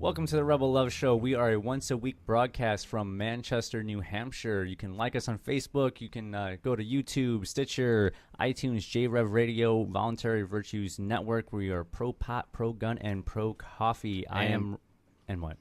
Welcome to the Rebel Love Show. We are a once-a-week broadcast from Manchester, New Hampshire. You can like us on Facebook. You can go to YouTube, Stitcher, iTunes, JRev Radio, Voluntary Virtues Network. We are pro-pot, pro-gun, and pro-coffee. And what?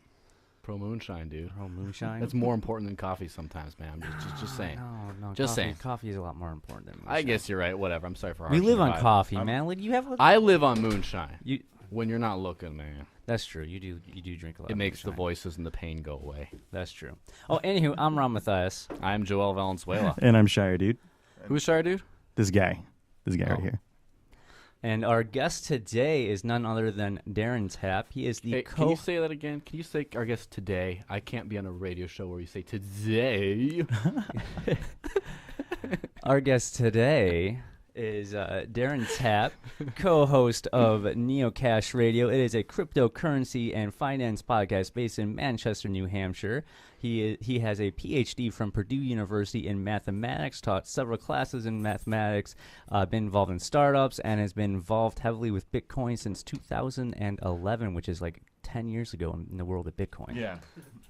Pro-moonshine, dude. Pro-moonshine? That's more important than coffee sometimes, man. Just saying. No. Just saying. Coffee is a lot more important than moonshine. I guess you're right. Whatever. I'm sorry for We harshing live your on vibe. coffee, man. Like you have. I live on moonshine. You. When you're not looking, man. That's true. You do drink a lot. It of makes the moonshine. voices and the pain go away. That's true. Oh, anywho, I'm Ron Mathias. I'm Joel Valenzuela. And I'm Shire, dude. Who's Shire, dude? This guy right here. And our guest today is none other than Darren Tapp. He is the Hey, can you say that again? Can you say our guest today? I can't be on a radio show where you say today. Our guest today is Darren Tapp, co-host of NeoCash Radio. It is a cryptocurrency and finance podcast based in Manchester, New Hampshire. He has a PhD from Purdue University in mathematics, taught several classes in mathematics, been involved in startups, and has been involved heavily with Bitcoin since 2011, which is like 10 years ago in the world of Bitcoin.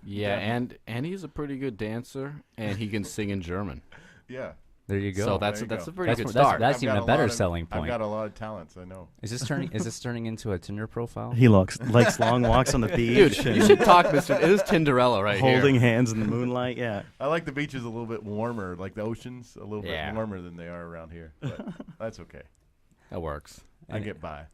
Yeah, and he's a pretty good dancer, and he can sing in German. Yeah. There you go. So that's There you a go. pretty good That's start. That's even a better selling point. I've got a lot of talents, I know. Is this turning into a Tinder profile? He likes long walks on the beach. Dude, and you should talk, Mr. It is Tinderella right holding here. hands in the moonlight. Yeah. I like the beaches a little bit warmer, like the oceans a little Yeah. bit warmer than they are around here. But that's okay. That works. I get by.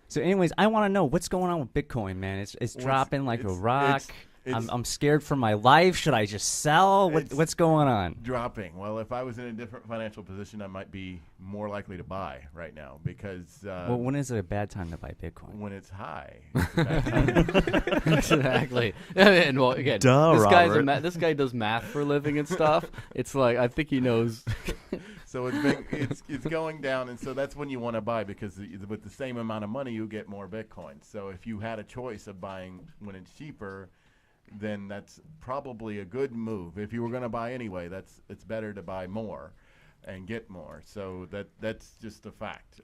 So, anyways, I want to know what's going on with Bitcoin, man. It's dropping like a rock. I'm scared for my life. Should I just sell? What's going on? Dropping. Well, if I was in a different financial position, I might be more likely to buy right now because Well, when is it a bad time to buy Bitcoin? when it's high. It's a bad time. Exactly. And well, again, Duh, this guy's Robert. this guy does math for a living and stuff. It's like I think he knows. So it's going down, and so that's when you want to buy because with the same amount of money, you get more Bitcoin. So if you had a choice of buying when it's cheaper, then that's probably a good move. If you were going to buy anyway, it's better to buy more and get more. So that's just a fact.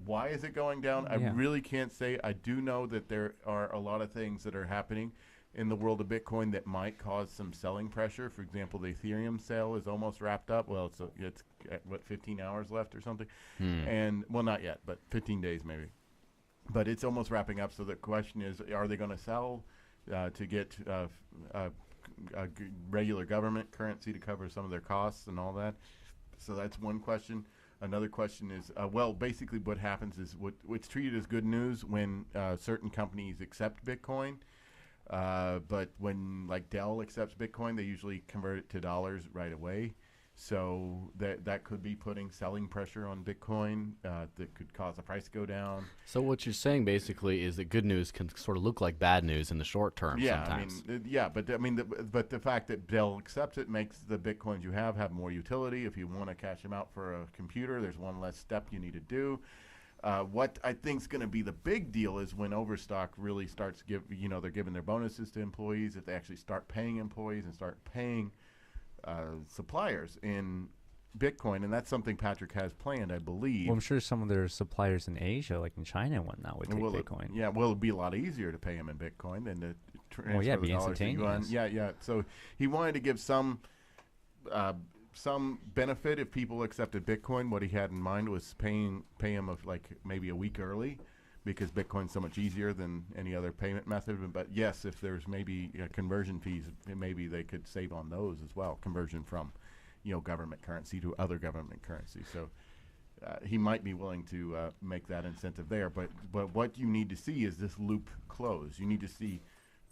Why is it going down? I Yeah. really can't say. I do know that there are a lot of things that are happening in the world of Bitcoin that might cause some selling pressure. For example, the Ethereum sale is almost wrapped up. Well, it's what, 15 hours left or something? And well, not yet, but 15 days maybe. But it's almost wrapping up. So the question is, are they going to sell to get regular government currency to cover some of their costs and all that? So that's one question. Another question is, well, basically what happens is what's treated as good news when certain companies accept Bitcoin. But when like Dell accepts Bitcoin, they usually convert it to dollars right away. So that could be putting selling pressure on Bitcoin that could cause the price to go down. So what you're saying basically is that good news can sort of look like bad news in the short term. Yeah, sometimes. but the fact that Dell accepts it makes the Bitcoins you have more utility. If you want to cash them out for a computer, there's one less step you need to do. What I think is going to be the big deal is when Overstock really starts they're giving their bonuses to employees. If they actually start paying employees and start paying suppliers in Bitcoin, and that's something Patrick has planned, I believe. Well, I'm sure some of their suppliers in Asia, like in China and whatnot, would take Bitcoin. It'd be a lot easier to pay him in Bitcoin than to transfer it'd the be dollars to yuan. instantaneous. Yeah. So he wanted to give some benefit if people accepted Bitcoin. What he had in mind was pay him of like maybe a week early, because Bitcoin's so much easier than any other payment method. But yes, if there's maybe conversion fees, maybe they could save on those as well. Conversion from, government currency to other government currency. So he might be willing to make that incentive there. But what you need to see is this loop close. You need to see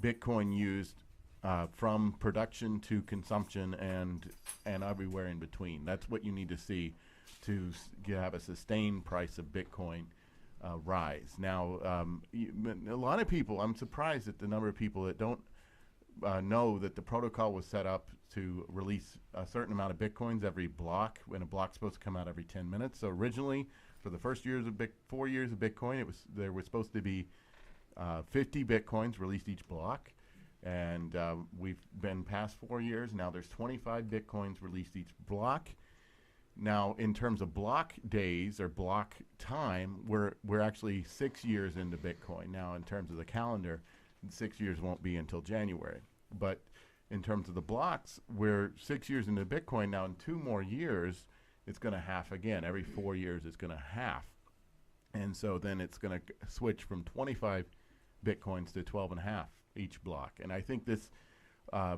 Bitcoin used from production to consumption and everywhere in between. That's what you need to see to have a sustained price of Bitcoin rise. Now, a lot of people, I'm surprised at the number of people that don't know that the protocol was set up to release a certain amount of Bitcoins every block, when a block's supposed to come out every 10 minutes. So originally, for the first 4 years of Bitcoin, there was supposed to be 50 Bitcoins released each block. And we've been past 4 years. Now there's 25 Bitcoins released each block. Now, in terms of block days or block time, we're actually 6 years into Bitcoin now in terms of the calendar. 6 years won't be until January. But in terms of the blocks, we're 6 years into Bitcoin now. In 2 more years, it's going to half again. Every 4 years, it's going to half. And so then it's going to switch from 25 Bitcoins to 12 and a half each block. And I think this I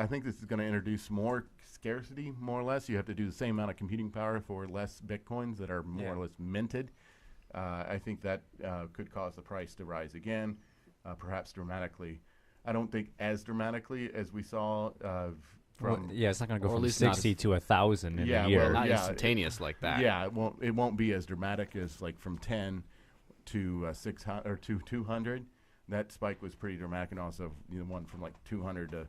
think this is going to introduce more scarcity, more or less. You have to do the same amount of computing power for less Bitcoins that are more or less minted. I think that could cause the price to rise again, perhaps dramatically. I don't think as dramatically as we saw from. Yeah, it's not going to go Or at from least not 60 to 1,000 in Yeah, a year. well, Not yeah, instantaneous like that. Yeah, it won't be as dramatic as like from 10 to 600 or to 200. That spike was pretty dramatic, and also one from like 200 to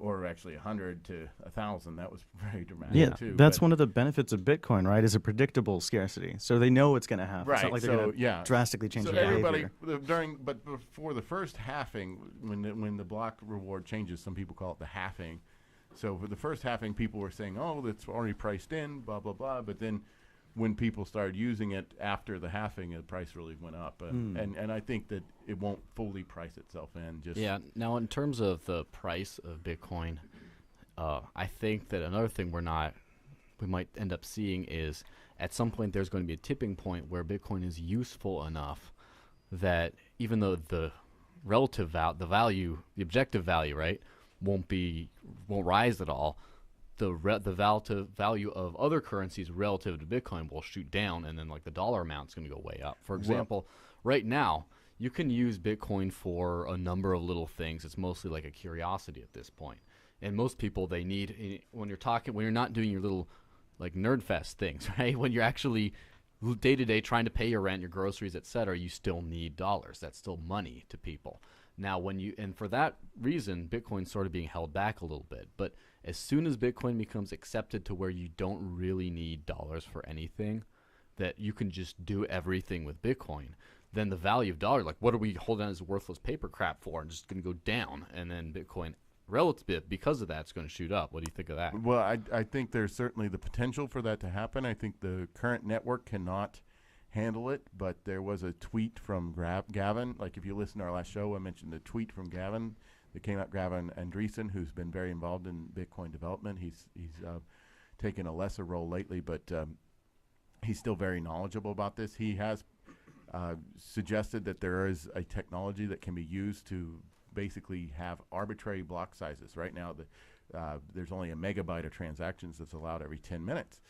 or actually 100 to 1,000. That was very dramatic. Yeah, too. that's but one of the benefits of Bitcoin, right? Is a predictable scarcity, so they know it's going to happen. Right. It's not like they're so going to yeah, drastically change so their everybody behavior. but before the first halving, when the block reward changes, some people call it the halving. So for the first halving, people were saying, "Oh, that's already priced in," blah blah blah. But then, when people started using it after the halving, the price really went up. And I think that it won't fully price itself in. Just Yeah. Now, in terms of the price of Bitcoin, I think that another thing we might end up seeing is at some point there's going to be a tipping point where Bitcoin is useful enough that even though the relative value, the objective value, right, won't rise at all, the relative value of other currencies relative to Bitcoin will shoot down, and then like the dollar amount's going to go way up. For example, right now you can use Bitcoin for a number of little things. It's mostly like a curiosity at this point. And most people, they need, when you're not doing your little like nerd fest things, right? When you're actually day to day trying to pay your rent, your groceries, etc., you still need dollars. That's still money to people. Now, and for that reason, Bitcoin's sort of being held back a little bit. But as soon as Bitcoin becomes accepted to where you don't really need dollars for anything, that you can just do everything with Bitcoin, then the value of dollars, like what are we holding on as worthless paper crap for, and just going to go down, and then Bitcoin relative because of that it's going to shoot up. What do you think of that? Well, I think there's certainly the potential for that to happen. I think the current network cannot handle it, but there was a tweet from Gavin. Like if you listen to our last show, I mentioned the tweet from Gavin that came out. Gavin Andreessen, who's been very involved in Bitcoin development. He's taken a lesser role lately, but he's still very knowledgeable about this. He has suggested that there is a technology that can be used to basically have arbitrary block sizes. Right now, there's only a megabyte of transactions that's allowed every 10 minutes.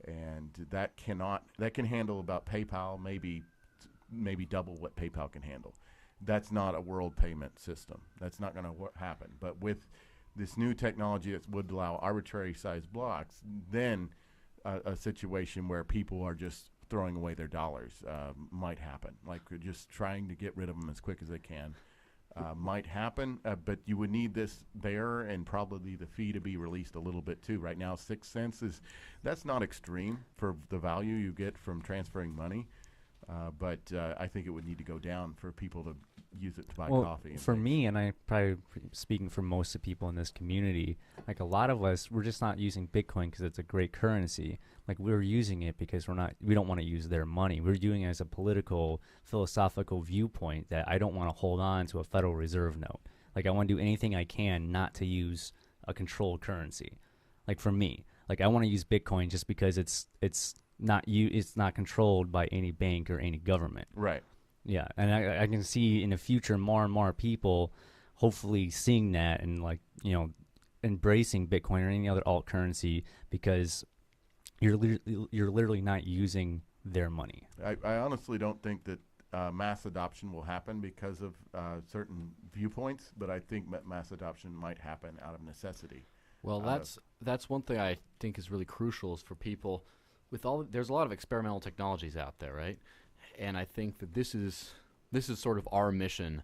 And that can handle about PayPal, maybe double what PayPal can handle. That's not a world payment system. That's not going to happen. But with this new technology that would allow arbitrary size blocks, then a situation where people are just throwing away their dollars might happen. Like just trying to get rid of them as quick as they can might happen. But you would need this there, and probably the fee to be released a little bit too. Right now, 6 cents that's not extreme for the value you get from transferring money. But I think it would need to go down for people to use it to buy coffee. For me, and I probably speaking for most of the people in this community, like a lot of us, we're just not using Bitcoin because it's a great currency. Like we're using it because we don't want to use their money. We're doing it as a political, philosophical viewpoint that I don't want to hold on to a Federal Reserve note. Like I want to do anything I can not to use a controlled currency. Like for me, like I want to use Bitcoin just because it's not controlled by any bank or any government. Right. Yeah, and I can see in the future more and more people hopefully seeing that and embracing Bitcoin or any other alt currency because you're literally not using their money. I honestly don't think that mass adoption will happen because of certain viewpoints, but I think mass adoption might happen out of necessity. Well, that's one thing I think is really crucial is for people there's a lot of experimental technologies out there, right? And I think that this is sort of our mission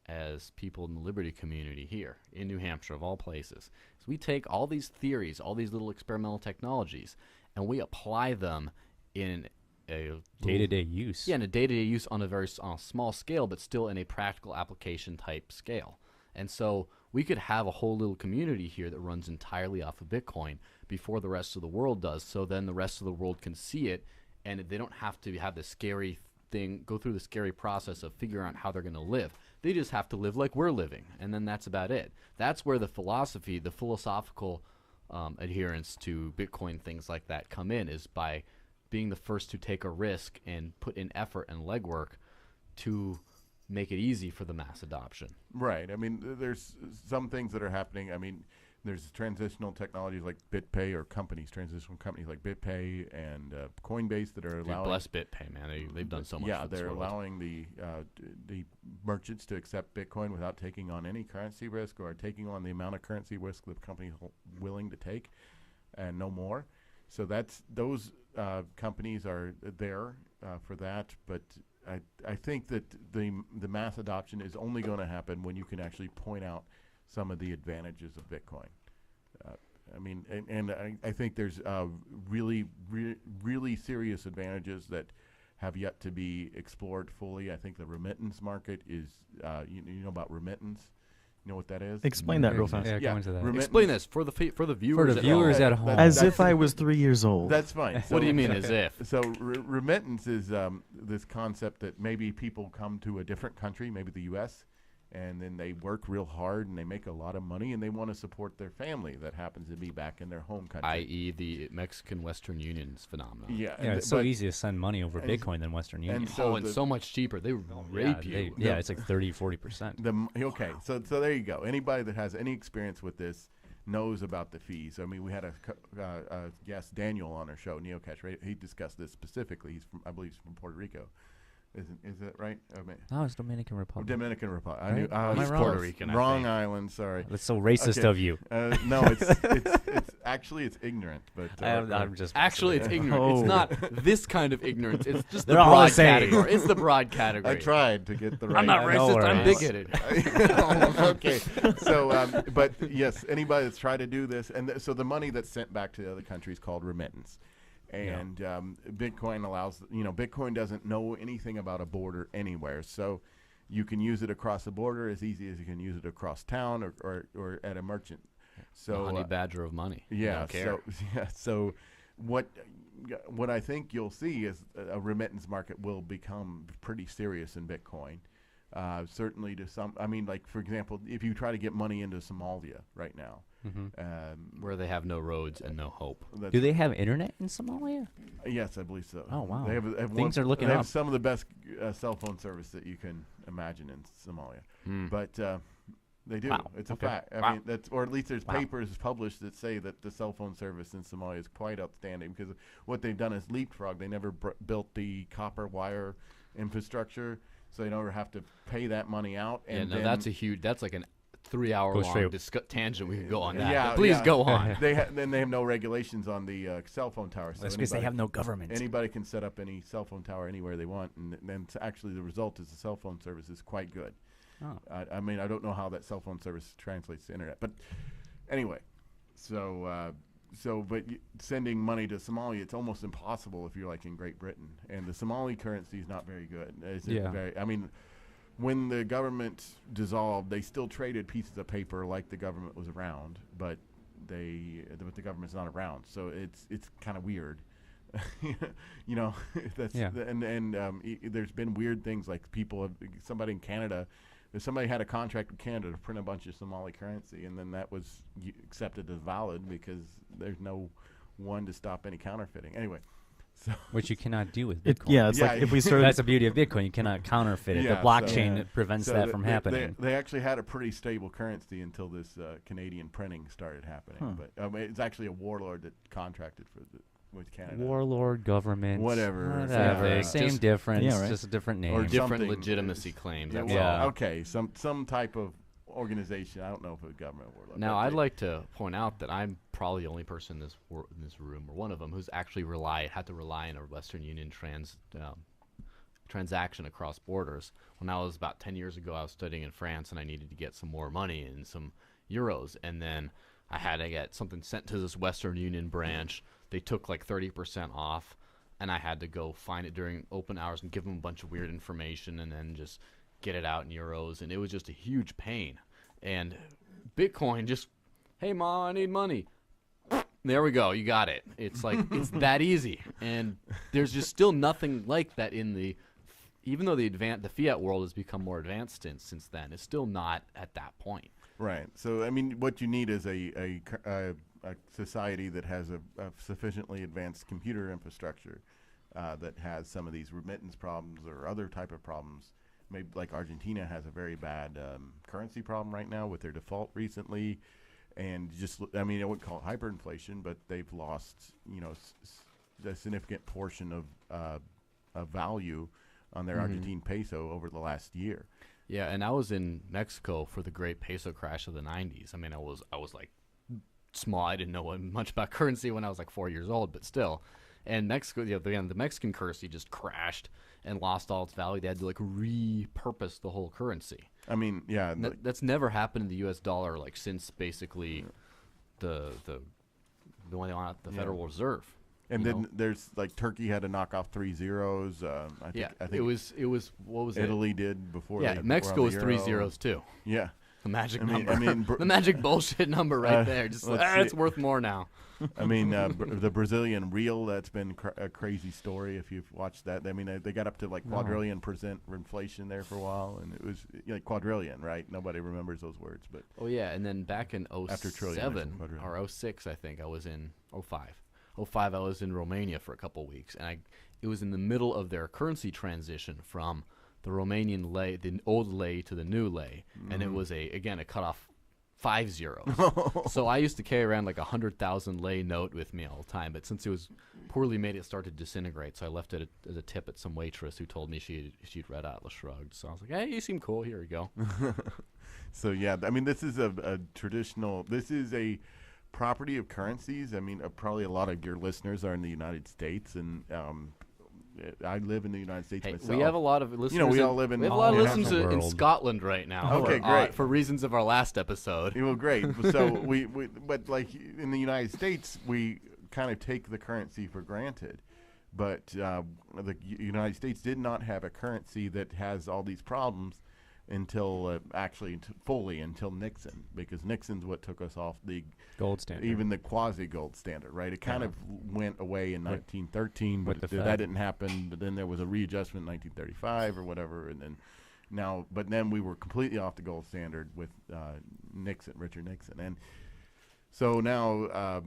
as people in the liberty community here in New Hampshire, of all places. So we take all these theories, all these little experimental technologies, and we apply them in a day-to-day use. Yeah, in a day-to-day use on a small scale, but still in a practical application type scale. And so we could have a whole little community here that runs entirely off of Bitcoin before the rest of the world does. So then the rest of the world can see it, and they don't have to have this scary go through the scary process of figuring out how they're going to live. They just have to live like we're living, and then that's about it. That's where the philosophical adherence to Bitcoin, things like that, come in, is by being the first to take a risk and put in effort and legwork to make it easy for the mass adoption. Right. I mean, there's some things that are happening. I mean, there's transitional technologies like BitPay, or transitional companies like BitPay and Coinbase that are allowing. Bless BitPay, man. They've done so much. Yeah, for this they're world. allowing the merchants to accept Bitcoin without taking on any currency risk, or taking on the amount of currency risk the company's willing to take, and no more. So those companies are there for that, but I think that the mass adoption is only going to happen when you can actually point out some of the advantages of Bitcoin. I mean, and I think there's really serious advantages that have yet to be explored fully. I think the remittance market is, you know about remittance? You know what that is? Explain that real fast. Yeah, go into that. Explain this for the viewers. viewers at home. As if I was 3 years old. That's fine. What do you mean, as if? So remittance is this concept that maybe people come to a different country, maybe the U.S., and then they work real hard and they make a lot of money and they want to support their family that happens to be back in their home country. I.e. the Mexican Western Union's phenomenon. Yeah, Yeah, it's so easy to send money over Bitcoin than Western Union. and so and so much cheaper. They rape you. It's like 30-40%. Okay, so there you go. Anybody that has any experience with this knows about the fees. I mean, we had a guest, Daniel, on our show, NeoCash. Right? He discussed this specifically. I believe he's from Puerto Rico. Is that right? No, it's Dominican Republic. Dominican Republic. Right? I He's wrong? Puerto Rican, I Wrong think. island. Sorry. That's so racist Okay. of you. No, it's actually it's ignorant, but I'm just Actually, it's ignorant. Oh. It's not this kind of ignorance. It's just the They're all broad the same. category. It's the broad category. I tried to get the right. I'm not I know racist. where I'm it is. bigoted. Okay, so but yes, anybody that's tried to do this, and so the money that's sent back to the other country is called remittance, and Bitcoin allows. Bitcoin doesn't know anything about a border anywhere, so you can use it across the border as easy as you can use it across town or at a merchant. So The honey badger of money. yeah, Don't care. so what I think you'll see is a remittance market will become pretty serious in Bitcoin. Certainly to some, I mean, like, for example, if you try to get money into Somalia right now, Where they have no roads and no hope. Do they have internet in Somalia? Yes, I believe so. Oh, wow. They have Things are looking they up. have some of the best cell phone service that you can imagine in Somalia, but they do. Wow. It's a Okay. fact. I Wow. mean, or at least there's Wow. papers published that say that the cell phone service in Somalia is quite outstanding, because what they've done is leapfrog. They never built the copper wire infrastructure, so they never have to pay that money out. And Yeah, no, that's like an 3-hour Go long straight. tangent. We could go on that. Yeah, but please yeah. go on. then they have no regulations on the cell phone towers. That's because they have no government. Anybody can set up any cell phone tower anywhere they want, and then actually the result is the cell phone service is quite good. Oh. I mean, I don't know how that cell phone service translates to internet, but anyway, but sending money to Somalia, it's almost impossible if you're like in Great Britain, and the Somali currency is not very good. I mean, when the government dissolved, they still traded pieces of paper like the government was around, but the government's not around, so it's kind of weird. There's been weird things like somebody in Canada. Somebody had a contract with Canada to print a bunch of Somali currency, and then that was accepted as valid because there's no one to stop any counterfeiting. Anyway, so Which you cannot do with Bitcoin. It's like if we started. That's the beauty of Bitcoin. You cannot counterfeit it. Yeah, The blockchain so- prevents so that from happening. They actually had a pretty stable currency until this Canadian printing started happening. But it's actually a warlord that contracted with Canada. Warlord, government, Whatever. whatever. Yeah. Same Just- difference, Yeah, right. just a different name. Or Different something. legitimacy claims. Yeah, That's well, Yeah. okay, some type of organization. I don't know if it's a government or warlord. Now, but I'd they- like to point out that I'm probably the only person in this room, or one of them, who's actually had to rely on a Western Union transaction across borders. When I was about 10 years ago, I was studying in France, and I needed to get some more money and some euros, and then I had to get something sent to this Western Union branch. They took like 30% off, and I had to go find it during open hours and give them a bunch of weird information and then just get it out in euros, and it was just a huge pain. And Bitcoin just, hey, Mom, I need money. There we go. You got it. It's like, it's that easy. And there's just still nothing like that in the even though the fiat world has become more advanced since then, it's still not at that point. Right. So, I mean, what you need is a society that has a sufficiently advanced computer infrastructure that has some of these remittance problems or other type of problems. Maybe like Argentina has a very bad currency problem right now with their default recently. And just, I mean, I wouldn't call it hyperinflation, but they've lost, a significant portion of value on their Argentine peso over the last year. Yeah, and I was in Mexico for the great peso crash of the 90s. I mean, I was like small. I didn't know much about currency when I was like 4 years old, but still. And Mexico, the Mexican currency just crashed and lost all its value. They had to like repurpose the whole currency. I mean, yeah, That's never happened in the U.S. dollar like since basically the one on the Federal Reserve. and then there's like Turkey had to knock off 3 zeros. I think it was what was Italy did before. Yeah, they Mexico were was on 3 the euro. zeros too. Yeah, The magic I mean- number. I mean, the magic bullshit number right there. Just let's it's see. worth more now. I mean, the Brazilian real, that's been a crazy story if you've watched that. I mean, they got up to like quadrillion percent inflation there for a while, and it was like quadrillion, right? Nobody remembers those words, but Oh, yeah, and then back in After trillion, 07 actually, quadrillion. or 06, I think, I was in 05. 05, I was in Romania for a couple weeks, and it was in the middle of their currency transition from the Romanian lei, the old lei to the new lei, and it was, a cutoff 5 zeros. So I used to carry around like 100,000 lei note with me all the time, but since it was poorly made, it started to disintegrate, so I left it as a tip at some waitress who told me she'd read Atlas Shrugged. So I was like, hey, you seem cool, here you go. So yeah, I mean, this is a traditional. This is a property of currencies. I mean, probably a lot of your listeners are in the United States, and I live in the United States Hey, myself. we have a lot of listeners. we all live in we have a lot of all listeners over the in world. Scotland right now. Okay, for, great. For reasons of our last episode. Well, great. So but like in the United States, we kind of take the currency for granted. But the United States did not have a currency that has all these problems until fully until Nixon, because Nixon's what took us off the Gold standard. even the quasi gold standard, right? It kind of went away in 1913, but with the that Fed. didn't happen. But then there was a readjustment in 1935 or whatever, and then but then we were completely off the gold standard with Richard Nixon, and so now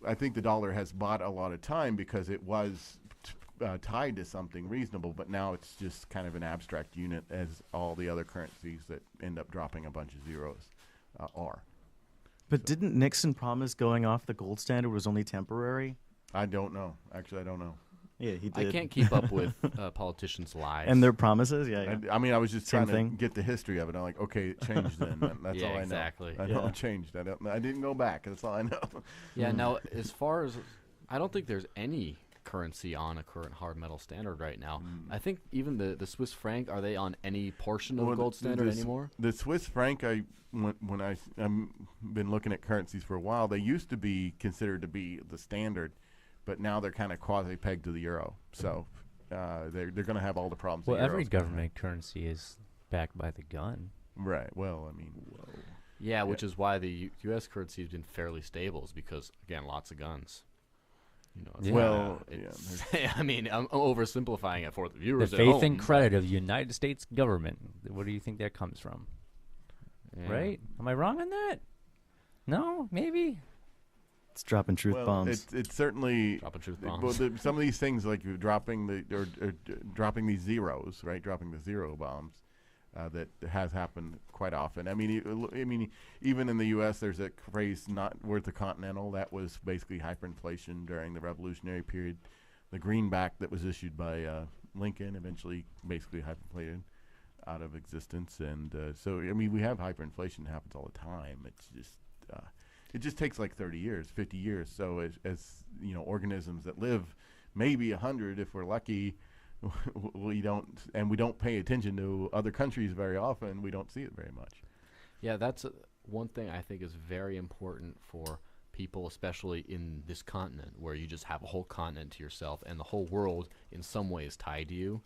I think the dollar has bought a lot of time because it was tied to something reasonable, but now it's just kind of an abstract unit, as all the other currencies that end up dropping a bunch of zeros are. But didn't Nixon promise going off the gold standard was only temporary? I don't know. Actually, I don't know. Yeah, he did. I can't keep up with politicians' lies. And their promises, yeah. I mean, I was just Same trying thing. to get the history of it. I'm like, okay, it changed then. That's Yeah, all I know. exactly. I know it changed. I didn't go back. That's all I know. Yeah, now, as far as... I don't think there's any currency on a current hard metal standard right now. I think even the Swiss franc, are they on any portion of Well, the gold standard the anymore? The Swiss franc, when I've been looking at currencies for a while, they used to be considered to be the standard, but now they're kind of quasi-pegged to the euro. So they're going to have all the problems. Well, the every euro's gonna government currency is backed by the gun. have. Right. Well, I mean, Yeah, which is why the U.S. currency has been fairly stable, is because, again, lots of guns. It's Yeah. Well, I mean, I'm oversimplifying it for the The viewers at faith home. and credit of the United States government. What do you think that comes from? Yeah. Right? Am I wrong on that? No? Maybe? It's dropping truth well, bombs. it's certainly Dropping truth well, bombs. some of these things, like you're dropping dropping these zeros, right? Dropping the zero bombs. That has happened quite often. I mean, even in the U.S., there's a phrase "not worth the continental." That was basically hyperinflation during the Revolutionary period. The greenback that was issued by Lincoln eventually basically hyperinflated out of existence, and so I mean, we have hyperinflation that happens all the time. It's just it just takes like 30 years, 50 years. So as organisms that live maybe 100 if we're lucky. We don't pay attention to other countries very often. We don't see it very much. Yeah, that's one thing I think is very important for people, especially in this continent, where you just have a whole continent to yourself and the whole world in some way is tied to you.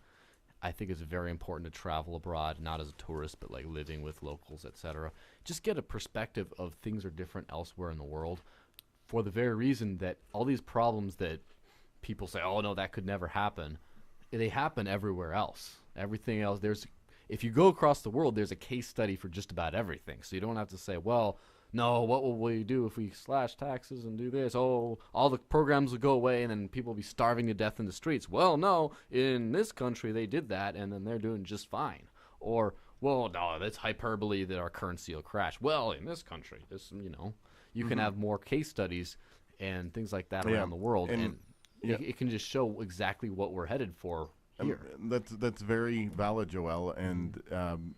I think it's very important to travel abroad, not as a tourist, but like living with locals, etc. Just get a perspective of things are different elsewhere in the world, for the very reason that all these problems that people say, oh no, that could never happen, they happen everywhere else. Everything else, if you go across the world, there's a case study for just about everything. So you don't have to say, well, no, what will we do if we slash taxes and do this? Oh, all the programs will go away and then people will be starving to death in the streets. Well, no, in this country they did that and then they're doing just fine. Or, well, no, that's hyperbole that our currency will crash. Well, in this country, you can have more case studies and things like that around the world. And it can just show exactly what we're headed for here. That's very valid, Joel. And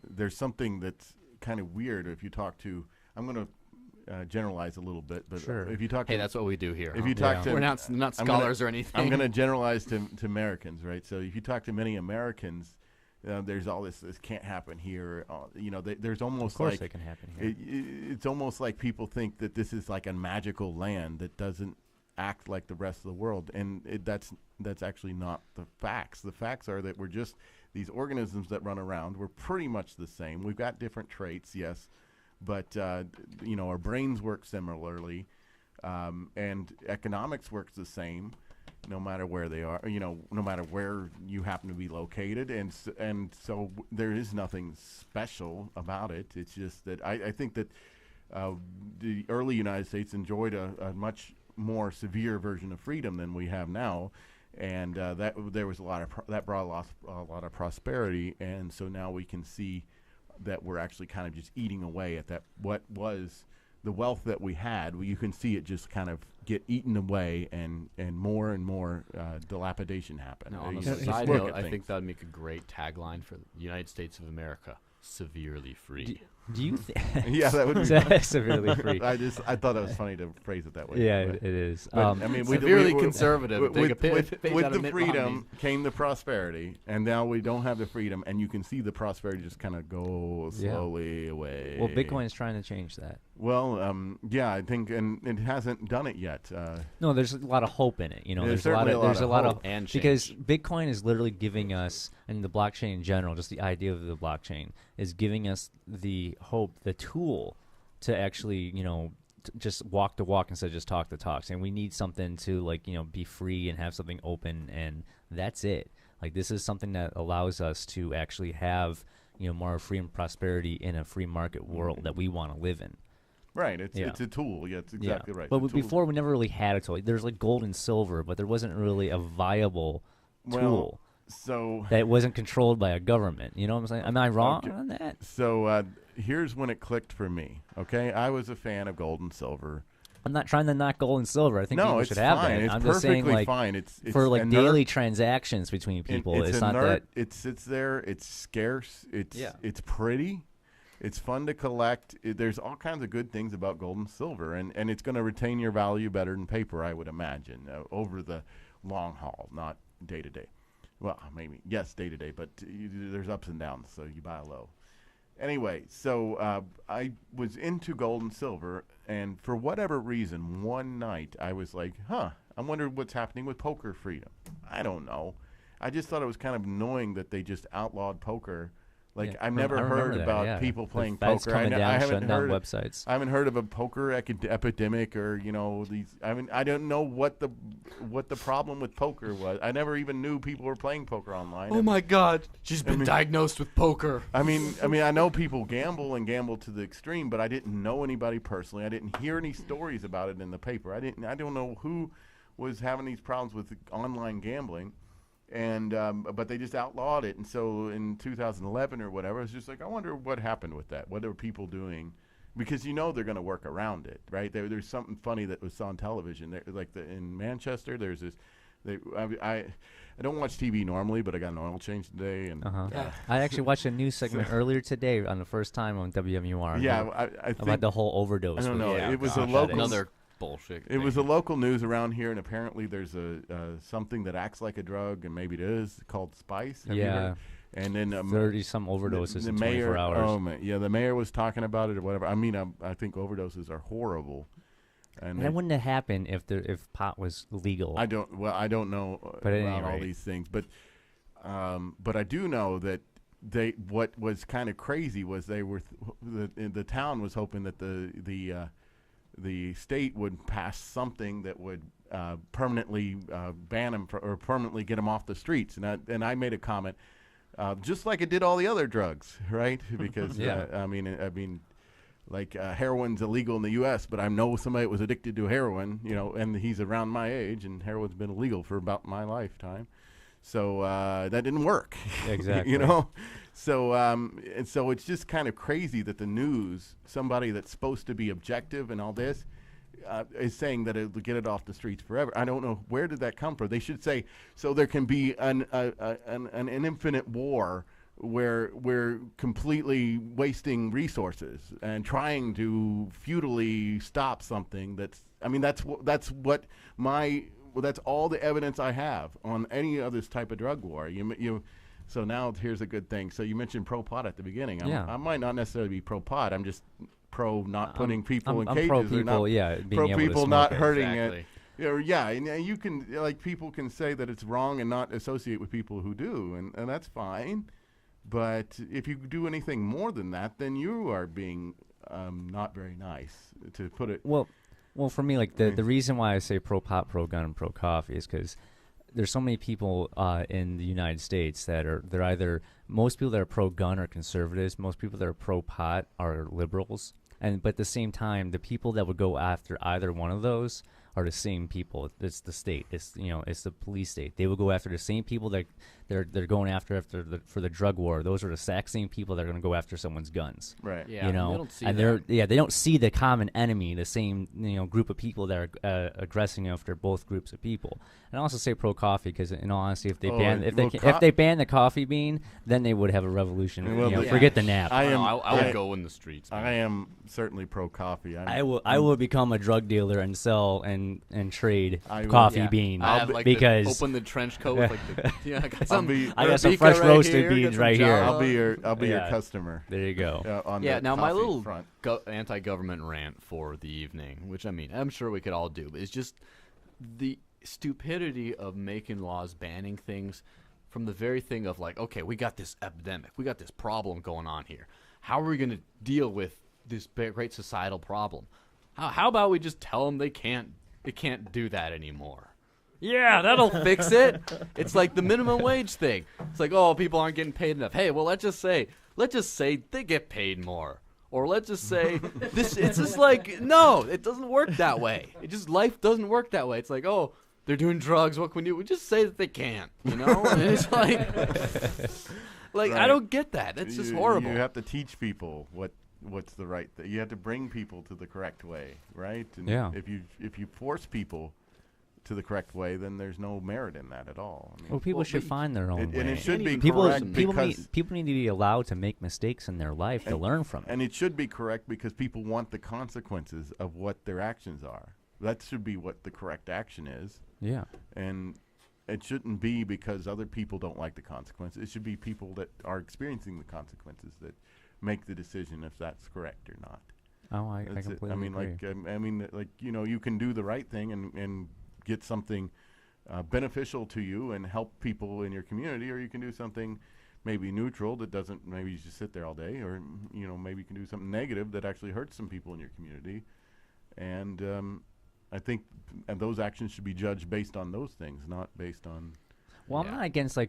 there's something that's kind of weird if you talk to. I'm going to generalize a little bit, but if you talk, that's what we do here. If you talk to, we're not scholars or anything. I'm going to generalize to Americans, right? So if you talk to many Americans, there's all this can't happen here. There's almost of course like it can happen here. It's almost like people think that this is like a magical land that doesn't act like the rest of the world, and that's actually not the facts. The facts are that we're just these organisms that run around. We're pretty much the same. We've got different traits, yes, but our brains work similarly, and economics works the same, no matter where they are. No matter where you happen to be located, and so there is nothing special about it. It's just that I think that the early United States enjoyed a much more severe version of freedom than we have now, and that there was that brought a lot of prosperity, and so now we can see that we're actually kind of just eating away at that what was the wealth that we had. You can see it just kind of get eaten away, and more dilapidation happen. Now, on a side note, I think that would make a great tagline for the United States of America: severely free. Do you yeah, that would be severely free. I thought it was funny to phrase it that way. Yeah, it is. But, I mean, severely conservative. With the freedom came the prosperity, and now we don't have the freedom, and you can see the prosperity just kind of go slowly away. Well, Bitcoin is trying to change that. Well, I think, and it hasn't done it yet. No, there's a lot of hope in it. There's a lot of because Bitcoin is literally giving us, and the blockchain in general, just the idea of the blockchain is giving us the hope, the tool to actually, just walk the walk instead of just talk the talk. And we need something to be free and have something open, and that's it. Like, this is something that allows us to actually have, more freedom and prosperity in a free market world that we want to live in. Right, it's a tool. Yeah, it's exactly right. But before, we never really had a tool. There's like gold and silver, but there wasn't really a viable tool. So that wasn't controlled by a government. You know what I'm saying? Am I wrong on that? So here's when it clicked for me. Okay, I was a fan of gold and silver. I'm not trying to knock gold and silver. I think people should have that. It's I'm just saying, fine. It's for daily transactions between people. It's not that it sits there. It's scarce. It's pretty. It's fun to collect. There's all kinds of good things about gold and silver, and it's going to retain your value better than paper, I would imagine, over the long haul, not day to day. Well, maybe, yes, day to day, but there's ups and downs, so you buy low. Anyway, so I was into gold and silver, and for whatever reason, one night I was like, I wonder what's happening with poker freedom. I don't know. I just thought it was kind of annoying that they just outlawed poker. I've never heard about people playing poker. I haven't heard websites. I haven't heard of a poker epidemic, or these. I don't know what the problem with poker was. I never even knew people were playing poker online. Oh my God, she's been diagnosed with poker. I mean, I know people gamble to the extreme, but I didn't know anybody personally. I didn't hear any stories about it in the paper. I don't know who was having these problems with online gambling. And but they just outlawed it, and so in 2011 or whatever, I was just like, I wonder what happened with that. What are people doing? Because they're going to work around it, right? There's something funny that was on television. In Manchester, there's this. I don't watch TV normally, but I got an oil change today, and I actually watched a news segment earlier today on the first time on WMUR. Yeah, I think about the whole overdose. I don't know. Yeah, it was a local. Another bullshit. It was a local news around here, and apparently there's something that acts like a drug, and maybe it is called spice. Have you heard? And then 30-some overdoses in 24 hours. The mayor was talking about it or whatever. I mean, I think overdoses are horrible. And that wouldn't have happened if pot was legal. I don't know about all these things, but I do know that what was kind of crazy was the town was hoping that the state would pass something that would permanently ban them or permanently get them off the streets. And I made a comment, just like it did all the other drugs, right? Because I mean, like heroin's illegal in the U.S., but I know somebody that was addicted to heroin, and he's around my age, and heroin's been illegal for about my lifetime. So that didn't work. Exactly. So and so it's just kind of crazy that the news, somebody that's supposed to be objective and all this, is saying that it'll get it off the streets forever. I don't know, where did that come from? They should say, so there can be an infinite war where we're completely wasting resources and trying to futilely stop something that's all the evidence I have on any other type of drug war. So now here's a good thing. So you mentioned pro-pot at the beginning. I might not necessarily be pro-pot. I'm just pro not putting people in cages. Pro people, being pro able people to not smoke hurting Exactly. it. And you can, people can say that it's wrong and not associate with people who do, and that's fine. But if you do anything more than that, then you are being not very nice, to put it. Well, for me, like the reason why I say pro-pot, pro-gun, and pro-coffee is because there's so many people in the United States they're either, most people that are pro-gun are conservatives, most people that are pro-pot are liberals, but at the same time, the people that would go after either one of those are the same people. It's the state. It's it's the police state. They will go after the same people that they're going after for the drug war. Those are the exact same people that are going to go after someone's guns. Right. Yeah. They don't see they don't see the common enemy, the same group of people that are aggressing after both groups of people. And I also say pro coffee because, in all honesty, if they ban the coffee bean, then they would have a revolution. Well, forget the nap. I would go in the streets. Man. I am certainly pro coffee. I will become a drug dealer and sell and trade I will. coffee Yeah. beans I have, because open the trench coat with I got some. I got some Arabica fresh right roasted here, beans got some right here. Java. I'll be your customer. There you go. On Yeah, the now my coffee little front. anti-government rant for the evening, which I'm sure we could all do, but it's just the stupidity of making laws banning things from the very thing of like, okay, we got this epidemic, we got this problem going on here. How are we going to deal with this great societal problem? How about we just tell them they can't do that anymore? Yeah, that'll fix it. It's like the minimum wage thing. It's like, oh, people aren't getting paid enough. Hey, well, let's just say they get paid more. Or let's just say this. It's just like, no, it doesn't work that way. Life doesn't work that way. It's like, oh, they're doing drugs. What can we do? We just say that they can't, And it's like, Right. I don't get that. That's just horrible. You have to teach people what's the right thing. You have to bring people to the correct way, right? And Yeah. If you force people to the correct way, then there's no merit in that at all. I mean, Well, people should find their own way. and it should be people correct people because need to be allowed to make mistakes in their life to learn from it. and it should be correct because people want the consequences of what their actions are. That should be what the correct action is. Yeah. And it shouldn't be because other people don't like the consequences. It should be people that are experiencing the consequences that make the decision if that's correct or not. Oh, I That's it. completely I mean, agree. you can do the right thing and get something beneficial to you and help people in your community, or you can do something maybe neutral that doesn't. Maybe you just sit there all day, or maybe you can do something negative that actually hurts some people in your community. And I think those actions should be judged based on those things, not based on. Well, I'm not against a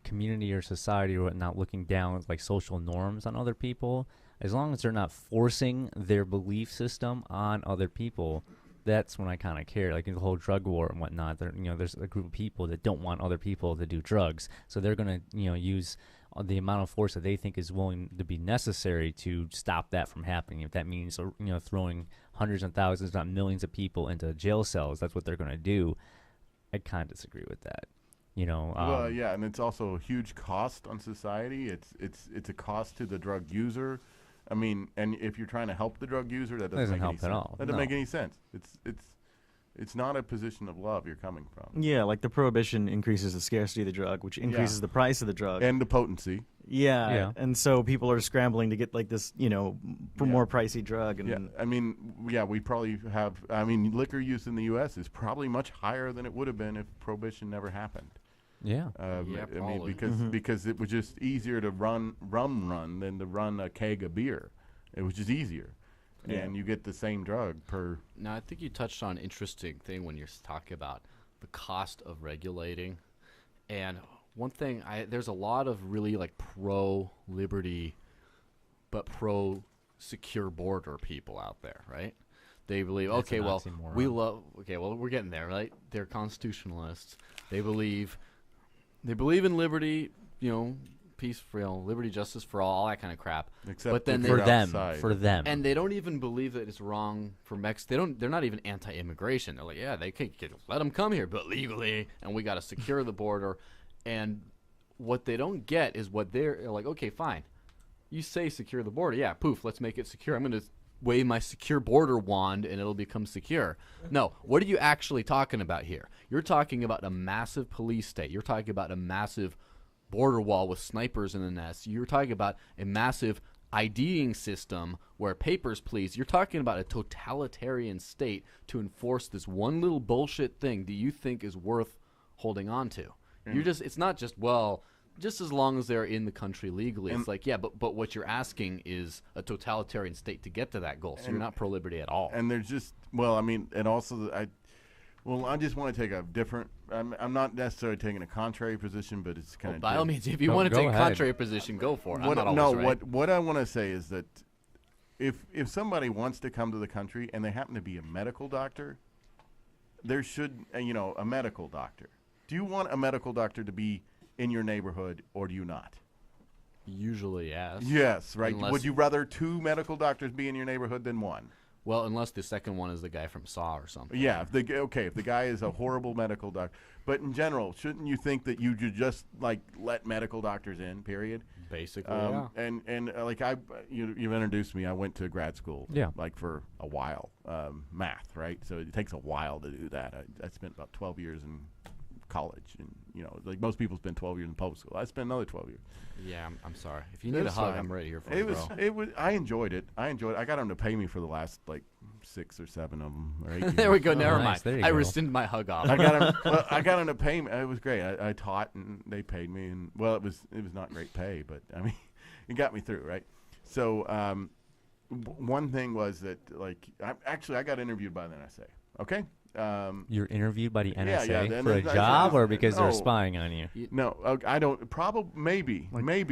community or society or whatnot looking down like social norms on other people, as long as they're not forcing their belief system on other people. That's when I kind of care. Like in the whole drug war and whatnot, there's a group of people that don't want other people to do drugs, so they're gonna use the amount of force that they think is willing to be necessary to stop that from happening. If that means throwing hundreds and thousands, not millions of people into jail cells, that's what they're gonna do. I kind of disagree with that. Well, yeah, and it's also a huge cost on society. It's a cost to the drug user. I mean, and if you're trying to help the drug user, that doesn't make help any at sense. all. That doesn't make any sense. It's not a position of love you're coming from. Yeah, like the prohibition increases the scarcity of the drug, which increases the price of the drug. And the potency. Yeah, and so people are scrambling to get like this, more pricey drug. And Yeah, I mean, we probably have. I mean, liquor use in the U.S. is probably much higher than it would have been if prohibition never happened. Yeah. I mean, probably. because it was just easier to run than to run a keg of beer. It was just easier. and you get the same drug per. Now, I think you touched on an interesting thing when you're talking about the cost of regulating. And one thing, there's a lot of really like pro-liberty but pro-secure border people out there, right? They believe, That's okay, an well, oxymoron. we're getting there, right? They're constitutionalists. They believe in liberty, peace, liberty, justice for all that kind of crap. Except but then if For you're them, outside. for them. and they don't even believe that it's wrong for Mexico. They're not even anti-immigration. They're like, yeah, they can let them come here, but legally, and we got to secure the border. And what they don't get is what they're like, okay, fine. You say secure the border. Yeah, poof, let's make it secure. I'm going to wave my secure border wand and it'll become secure. No, what are you actually talking about here? You're talking about a massive police state. You're talking about a massive border wall with snipers in the nest. You're talking about a massive IDing system where papers please. You're talking about a totalitarian state to enforce this one little bullshit thing that you think is worth holding on to. It's not just, well, just as long as they're in the country legally. It's like, yeah, but what you're asking is a totalitarian state to get to that goal. So you're not pro-liberty at all. And there's just, and also I just want to take a different. I'm not necessarily taking a contrary position, but it's kind of. By all means, if you No, want to go take a ahead. contrary position, go for it. I'm not always right. What I want to say is that if somebody wants to come to the country and they happen to be a medical doctor, there should a medical doctor. Do you want a medical doctor to be in your neighborhood or do you not? Usually, yes. Yes, right. Unless- Would you rather 2 medical doctors be in your neighborhood than 1? Well, unless the second one is the guy from Saw or something. Yeah, if the guy is a horrible medical doctor. But in general, shouldn't you think that you should just let medical doctors in, period? Basically, yeah. And you've introduced me. I went to grad school, Yeah. for a while, math, right? So it takes a while to do that. I spent about 12 years in college, and most people spend 12 years in public school. I spent another 12 years. Yeah, I'm sorry. If you need a That's hug, fine. I'm right here for you, bro. It was. I enjoyed it. I got them to pay me for the last 6 or 7 of them. Or 8 There we go. Oh, Never nice. mind. There you I go. rescind my hug off. I got them. I got them to pay me. It was great. I taught and they paid me, and it was not great pay, but I mean, it got me through, right? So one thing was that I got interviewed by the NSA. Okay. You're interviewed by the NSA yeah, for a that's- job that's- or because they're no. spying on you? No, I don't. Probably, maybe.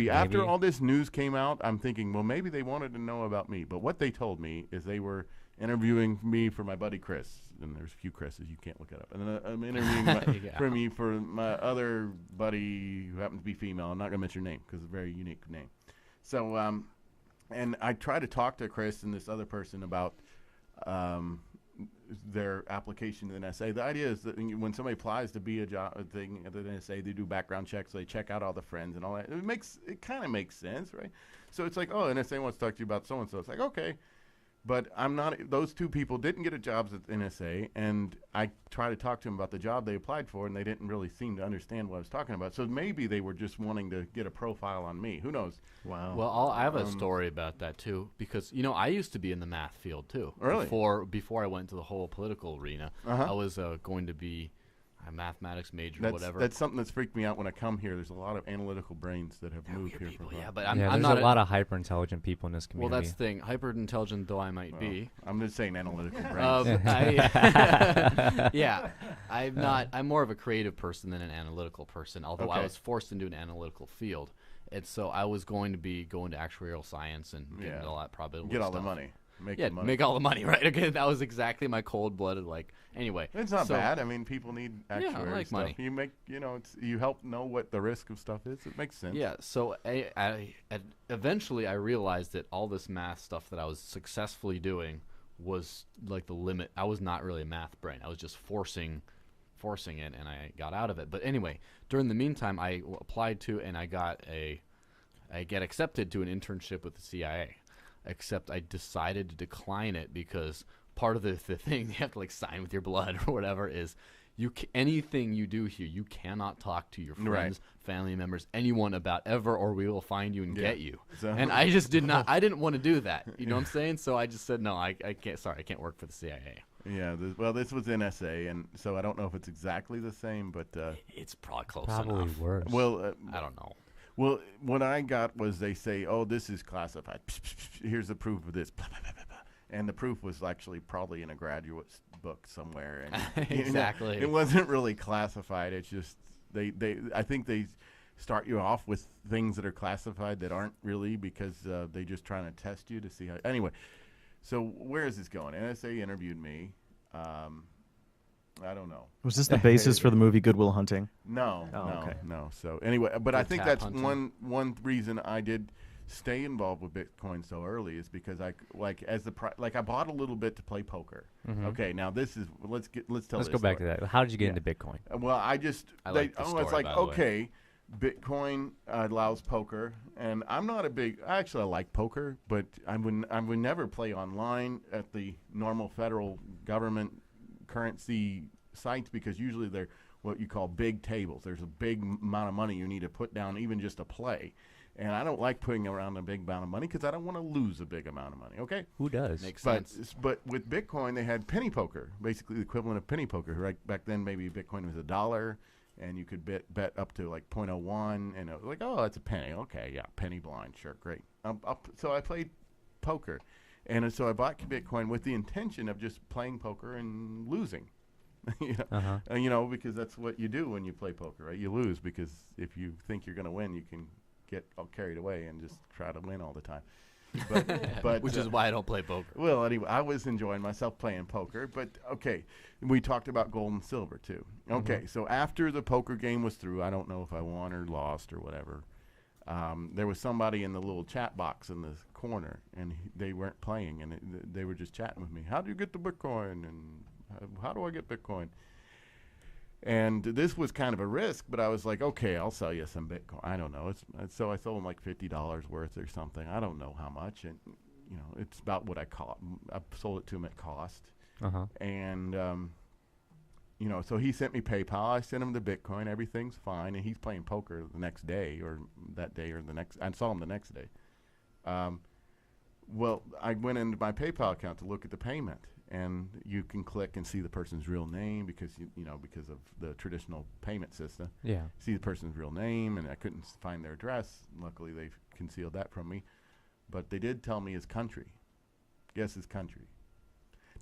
After maybe? all this news came out, I'm thinking, well, maybe they wanted to know about me. But what they told me is they were interviewing me for my buddy Chris, and there's a few Chris's, you can't look it up. And then I'm interviewing Yeah. for my other buddy who happens to be female. I'm not gonna mention her name because it's a very unique name. So, and I tried to talk to Chris and this other person about their application to the NSA. The idea is that when somebody applies to be a thing at the NSA, they do background checks, they check out all the friends and all that. It kind of makes sense, right? So it's like, oh, NSA wants to talk to you about so and so. It's like, okay, but I'm not. Those 2 people didn't get jobs at the NSA, and I tried to talk to them about the job they applied for, and they didn't really seem to understand what I was talking about. So maybe they were just wanting to get a profile on me. Who knows? Wow. Well, I have a story about that too, because I used to be in the math field too. Really? Before I went into the whole political arena, Uh-huh. I was going to be a mathematics major, whatever. That's something that's freaked me out when I come here. There's a lot of analytical brains that have moved Weird here people, for yeah, fun. but I'm there's not a lot of hyper intelligent people in this Well, community. that's the thing. Hyper intelligent though I might be. I'm just saying analytical brains. Yeah, I'm more of a creative person than an analytical person, although I Okay. was forced into an analytical field. And so I was going to be going to actuarial science and getting Yeah. all that probability Get all the stuff. money. Make Yeah, the money. make all the money, right? Okay, that was exactly my cold-blooded, anyway. It's not so- bad. I mean, people need actuary like stuff. money. You make, you help know what the risk of stuff is. It makes sense. Yeah, so eventually I realized that all this math stuff that I was successfully doing was like the limit. I was not really a math brain. I was just forcing it, and I got out of it. But anyway, during the meantime, I applied to and I get accepted to an internship with the CIA. Except I decided to decline it because part of the thing you have to sign with your blood or whatever is anything you do here, you cannot talk to your friends, family members, anyone about ever, or we will find you and get you. So- And I just did not. I didn't want to do that. You know what I'm saying? So I just said no. I can't. Sorry, I can't work for the CIA. Yeah. This was NSA, and so I don't know if it's exactly the same, but It's probably close Probably enough. worse. I don't know. Well, what I got was they say, "Oh, this is classified. Here's the proof of this." And the proof was actually probably in a graduate's book somewhere. And Exactly. it wasn't really classified. It's just I think they start you off with things that are classified that aren't really, because they're just trying to test you to see how. Anyway, so where is this going? NSA interviewed me. I don't know. Was this the basis for the movie Good Will Hunting? No, Oh, no, okay. no. So anyway, but I Good think tap that's hunting. one reason I did stay involved with Bitcoin so early is because I I bought a little bit to play poker. Okay, now this is let's tell. Let's this go back story. to that. How did you get Yeah. into Bitcoin? Well, I like the it's story, like by the way. okay, Bitcoin allows poker, and I'm not a big. Actually, I like poker, but I would never play online at the normal federal government currency sites because usually they're what you call big tables. There's a big amount of money you need to put down even just to play. And I don't like putting around a big amount of money because I don't want to lose a big amount of money. Okay, Who does? Makes but sense. but with Bitcoin they had penny poker, basically the equivalent of penny poker. Right back then, maybe Bitcoin was $1, and you could bet up to like 0.01, and it was like, oh, that's a penny. Okay, yeah, penny blind, sure, great. So I played poker, and so I bought Bitcoin with the intention of just playing poker and losing. You know, because that's what you do when you play poker, right? You lose because if you think you're going to win, you can get all carried away and just try to win all the time. But Which is why I don't play poker. well, anyway, I was enjoying myself playing poker. But okay, we talked about gold and silver too. Okay, so after the poker game was through, I don't know if I won or lost or whatever. There was somebody in the little chat box in the corner, and they weren't playing, and they were just chatting with me. How do you get the Bitcoin? And how do I get Bitcoin? And this was kind of a risk, but I was like, okay, I'll sell you some Bitcoin. I don't know. So I sold them like $50 worth or something. I don't know how much. And, you know, it's about what I sold it to him at cost. And, you know, so he sent me PayPal. I sent him the Bitcoin. Everything's fine. And he's playing poker the next day or that day or the next. I saw him the next day. Well, I went into my PayPal account to look at the payment. And you can click and see the person's real name because because of the traditional payment system. Yeah. See the person's real name, and I couldn't find their address. Luckily, they've concealed that from me. But they did tell me his country. Guess his country.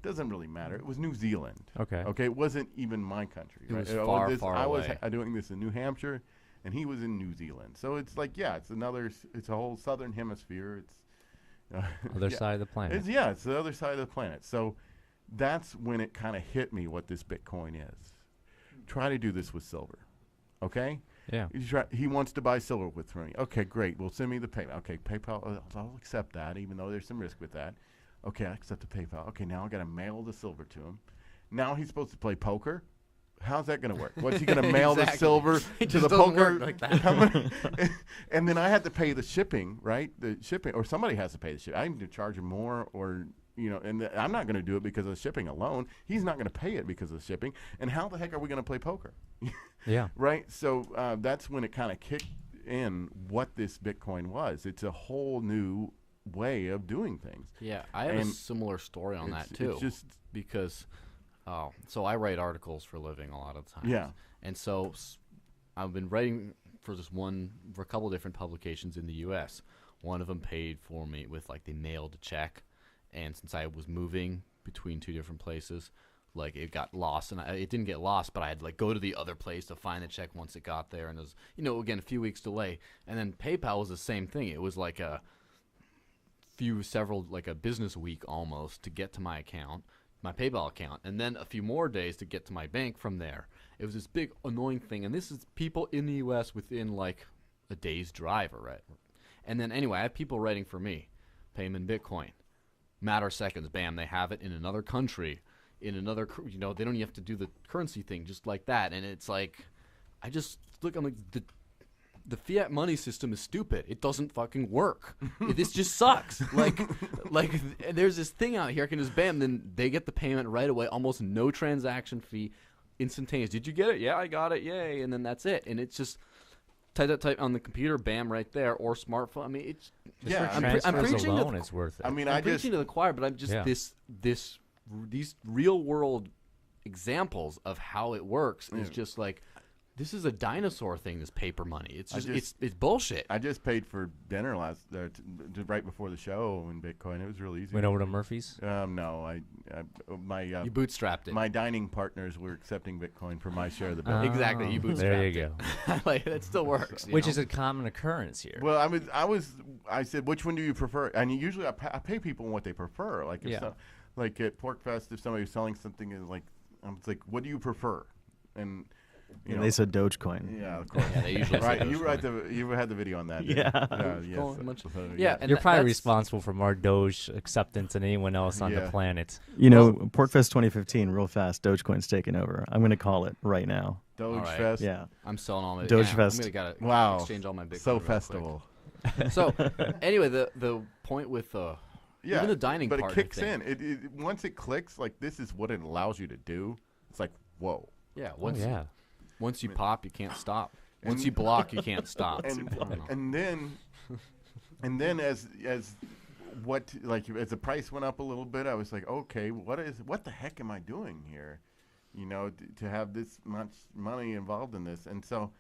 Doesn't really matter. It was New Zealand. Okay. Okay. It wasn't even my country. It was right? far, far I away. was doing this in New Hampshire, and he was in New Zealand. So it's like, yeah, it's a whole southern hemisphere. It's Other yeah. side of the planet. It's the other side of the planet. So that's when it kind of hit me what this Bitcoin is. Try to do this with silver, okay? Yeah. He wants to buy silver with me. Okay, great. Well, send me the PayPal. Okay, PayPal, I'll accept that, even though there's some risk with that. Okay, I accept the PayPal. Okay, now I got to mail the silver to him. Now he's supposed to play poker. How's that going to work? What's he going to mail the Exactly. silver It to the just doesn't poker? work like that. And then I had to pay the shipping, right? The shipping, or somebody has to pay the shipping. I need to charge him more, or and I'm not going to do it because of shipping alone. He's not going to pay it because of shipping. And how the heck are we going to play poker? Yeah. Right? So that's when it kind of kicked in what this Bitcoin was. It's a whole new way of doing things. Yeah, I have a And similar story on that It's too. just Because, so I write articles for a living a lot of times. Yeah. And so I've been writing for a couple different publications in the U.S. One of them paid for me with, like, they mailed a check. And since I was moving between two different places, like, it got lost. And it didn't get lost, but I had to, like, go to the other place to find the check once it got there. And it was, again, a few weeks delay. And then PayPal was the same thing. It was like a business week almost to get to my account, my PayPal account, and then a few more days to get to my bank from there. It was this big annoying thing, and this is people in the U.S. within like a day's drive, right? And then anyway, I have people writing for me, pay them in Bitcoin, matter of seconds, bam, they have it in another country, in another, they don't even have to do the currency thing just like that, and it's like, I'm like the fiat money system is stupid. It doesn't fucking work. This just sucks. Like there's this thing out here. I can just bam, then they get the payment right away. Almost no transaction fee, instantaneous. Did you get it? Yeah, I got it. Yay! And then that's it. And it's just type on the computer, bam, right there, or smartphone. I mean, it's Yeah, For I'm transfers preaching alone, to- it's worth it. I mean, I'm preaching to the choir, but I'm just Yeah. these real world examples of how it works is Yeah. just like This is a dinosaur thing. This paper money. It's I just it's bullshit. I just paid for dinner right before the show in Bitcoin. It was real easy. Went over to Murphy's. No, my You bootstrapped it. my dining partners were accepting Bitcoin for my share of the bill. Exactly, you bootstrapped There you go. Like, that still works. Which is a common occurrence here. Well, I said, which one do you prefer? And usually I pay people what they prefer. Like like at Pork Fest, if somebody was selling something, is like, it's like, what do you prefer? And they said Dogecoin. Yeah, of course. Yeah, they usually say right. Dogecoin. You had the video on that. Yeah. Yeah, and You're probably that's- responsible for more Doge acceptance than anyone else on the Yeah. planet. Porkfest 2015, real fast, Dogecoin's taking over. I'm going to call it right now. Doge All right. Fest. Yeah. I'm selling all my Doge I'm Fest. gonna gotta Wow. exchange all my Bitcoin. So real quick. festival. So anyway, the point with Yeah. even the dining but partner it kicks thing. in. It once it clicks, like this is what it allows you to do. It's like, whoa. Yeah, Once once you pop, you can't stop. Once And- you block, you can't stop. And then as the price went up a little bit, I was like, okay, what the heck am I doing here? To have this much money involved in this. And so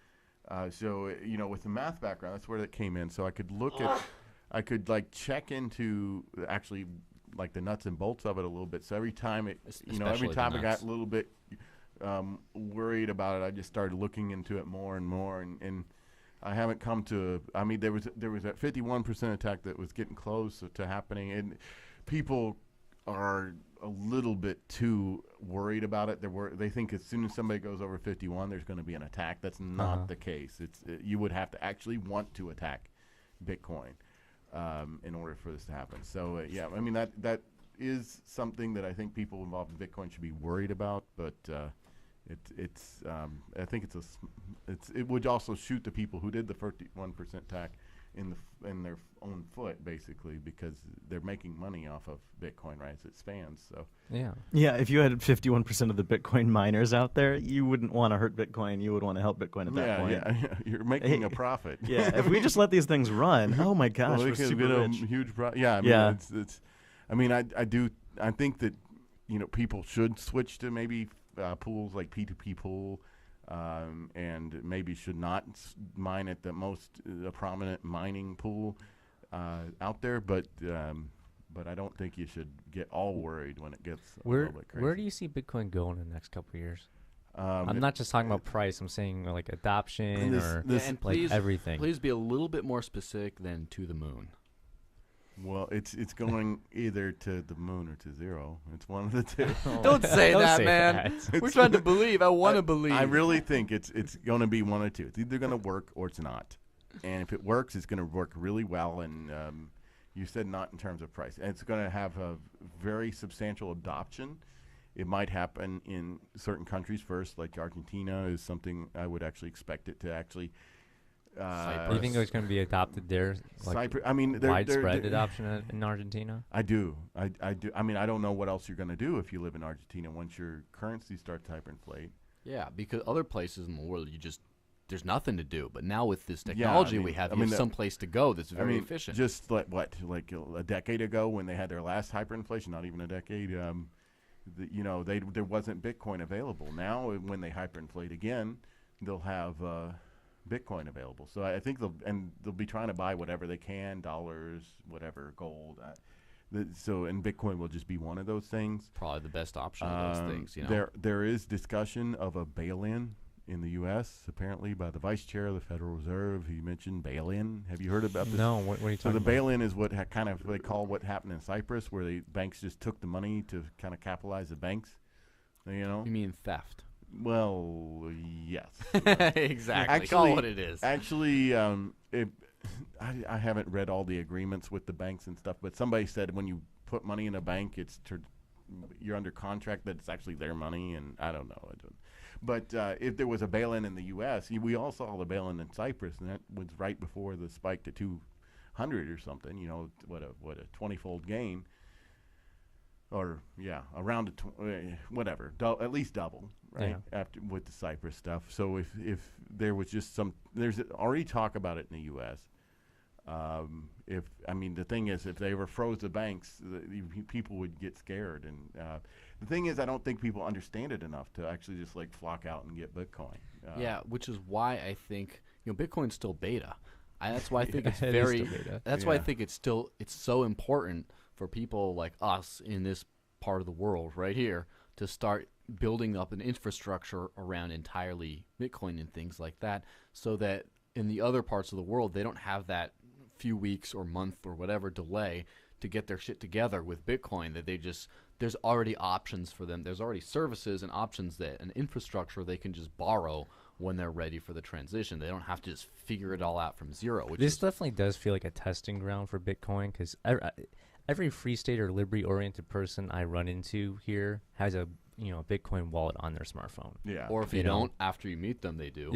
with the math background, that's where that came in. So I could I could check into actually like the nuts and bolts of it a little bit. So every time every Especially time the I got nuts. a little bit worried about it, I just started looking into it more and more, and I haven't come to. I mean, there was that 51% attack that was getting close to happening, and people are a little bit too worried about it. They think as soon as somebody goes over 51, there's going to be an attack. That's not the case. You would have to actually want to attack Bitcoin in order for this to happen. So I mean that is something that I think people involved in Bitcoin should be worried about, but. I think it would also shoot the people who did the 51% attack in their own foot, basically, because they're making money off of Bitcoin, right, as it expands. So Yeah, if you had 51% of the Bitcoin miners out there, you wouldn't want to hurt Bitcoin. You would want to help Bitcoin at that point. yeah, you're making a profit. Yeah, if we just let these things run, oh my gosh, well, we're we could super get a rich. huge yeah, I mean, Yeah. it's. I mean, I think that people should switch to maybe pools like P2P pool, and maybe should not mine at the most prominent mining pool out there. But I don't think you should get all worried when it gets a little bit crazy. Where do you see Bitcoin going in the next couple of years? I'm it- not just talking about price. I'm saying like adoption or and like please, everything. please be a little bit more specific than to the moon. Well, it's going either to the moon or to zero. It's one of the two. Don't say Don't that, say man. that. We're trying to believe. I want to believe. I really think it's going to be one or two. It's either going to work or it's not. And if it works, it's going to work really well. And you said not in terms of price. And it's going to have a very substantial adoption. It might happen in certain countries first, like Argentina is something I would actually expect it to actually. Do you think it's going to be adopted there? Like Cyprus, I mean, widespread adoption in Argentina? I do. I do. I mean, I don't know what else you're going to do if you live in Argentina once your currency starts to hyperinflate. Yeah, because other places in the world, there's nothing to do. But now with this Yeah, technology I mean- we have, I you mean, have some place to go that's very I mean, efficient. Just like a decade ago when they had their last hyperinflation, not even a decade. There wasn't Bitcoin available. Now, when they hyperinflate again, they'll have Bitcoin available. So I think they'll be trying to buy whatever they can, dollars, whatever, gold. And Bitcoin will just be one of those things. Probably the best option of those things. There is discussion of a bail-in in the U.S. apparently by the vice chair of the Federal Reserve. He mentioned bail-in. Have you heard about this? No. What are you So talking the about? bail-in is what they call what happened in Cyprus, where the banks just took the money to kind of capitalize the banks. You mean theft? Well, yes. Exactly. Call it what it is. Actually, I haven't read all the agreements with the banks and stuff, but somebody said when you put money in a bank, you're under contract that it's actually their money, and I don't know. But if there was a bail-in in the U.S., we all saw the bail-in in Cyprus, and that was right before the spike to 200 or something. What a 20-fold gain, or around whatever, at least double, right? Yeah. After with the Cyprus stuff. So if there was just there's already talk about it in the U.S. The thing is, if they ever froze the banks, people would get scared. And the thing is, I don't think people understand it enough to actually just flock out and get Bitcoin. Yeah, which is why I think Bitcoin's still beta. That's why I think it's it is very. still beta. That's why I think it's so important for people like us in this part of the world right here to start building up an infrastructure around entirely Bitcoin and things like that, so that in the other parts of the world they don't have that few weeks or month or whatever delay to get their shit together with Bitcoin. That there's already options for them. There's already services and options an infrastructure they can just borrow when they're ready for the transition. They don't have to just figure it all out from zero. This definitely does feel like a testing ground for Bitcoin, because every free state or liberty-oriented person I run into here has a Bitcoin wallet on their smartphone. Yeah. Or if you don't, after you meet them, they do.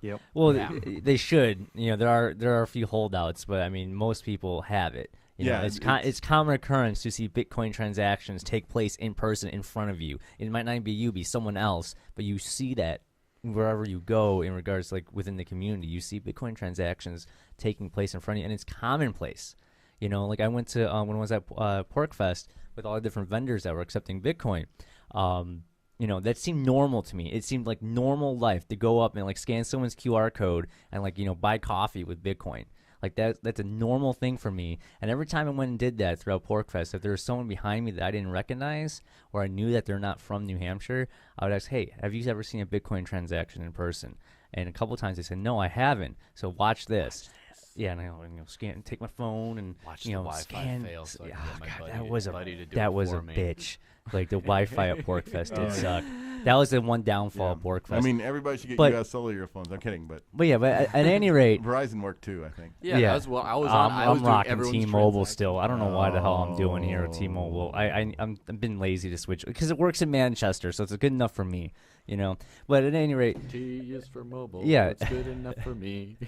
Yep. Well, they should. There are a few holdouts, but I mean, most people have it. It's common occurrence to see Bitcoin transactions take place in person in front of you. It might not be you, be someone else, but you see that wherever you go in regards like within the community, you see Bitcoin transactions taking place in front of you, and it's commonplace. Like I went to when I was at PorkFest with all the different vendors that were accepting Bitcoin. That seemed normal to me. It seemed like normal life to go up and like scan someone's QR code and like buy coffee with Bitcoin. Like that's a normal thing for me. And every time I went and did that throughout PorkFest, if there was someone behind me that I didn't recognize or I knew that they're not from New Hampshire, I would ask, "Hey, have you ever seen a Bitcoin transaction in person?" And a couple times they said, "No, I haven't." So watch this. Yeah, and I scan, take my phone and watch the Wi-Fi scan. fail. So That was a bitch. Like the Wi-Fi at PorkFest did suck. That was the one downfall of PorkFest. I mean, everybody should get U.S. cellular phones. I'm kidding, but at any rate, Verizon worked too, I think. Yeah. That's what I was on. I was I'm doing rocking everyone's T-Mobile still. I don't know why the hell I'm doing here with T-Mobile. I've been lazy to switch because it works in Manchester, so it's good enough for me. But at any rate, T is for mobile. Yeah, it's good enough for me.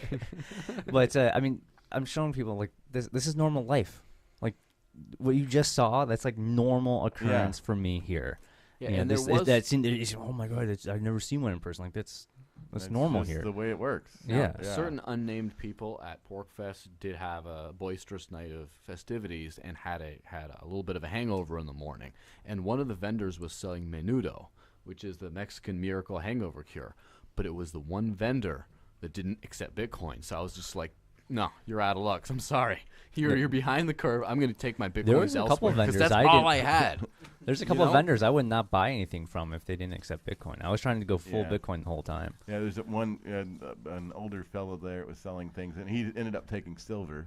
But I mean, I'm showing people like this is normal life. Like what you just saw, that's like normal occurrence for me here. Yeah, and there was oh my god, I've never seen one in person. Like that's normal just here. The way it works. Yeah. Certain unnamed people at PorkFest did have a boisterous night of festivities and had a little bit of a hangover in the morning. And one of the vendors was selling menudo, which is the Mexican miracle hangover cure. But it was the one vendor that didn't accept Bitcoin. So I was just like, no, you're out of luck. I'm sorry. You're behind the curve. I'm going to take my Bitcoins There was a couple elsewhere of vendors because that's all I had. There's a couple of vendors I would not buy anything from if they didn't accept Bitcoin. I was trying to go full Bitcoin the whole time. Yeah, there's an older fellow there that was selling things, and he ended up taking silver.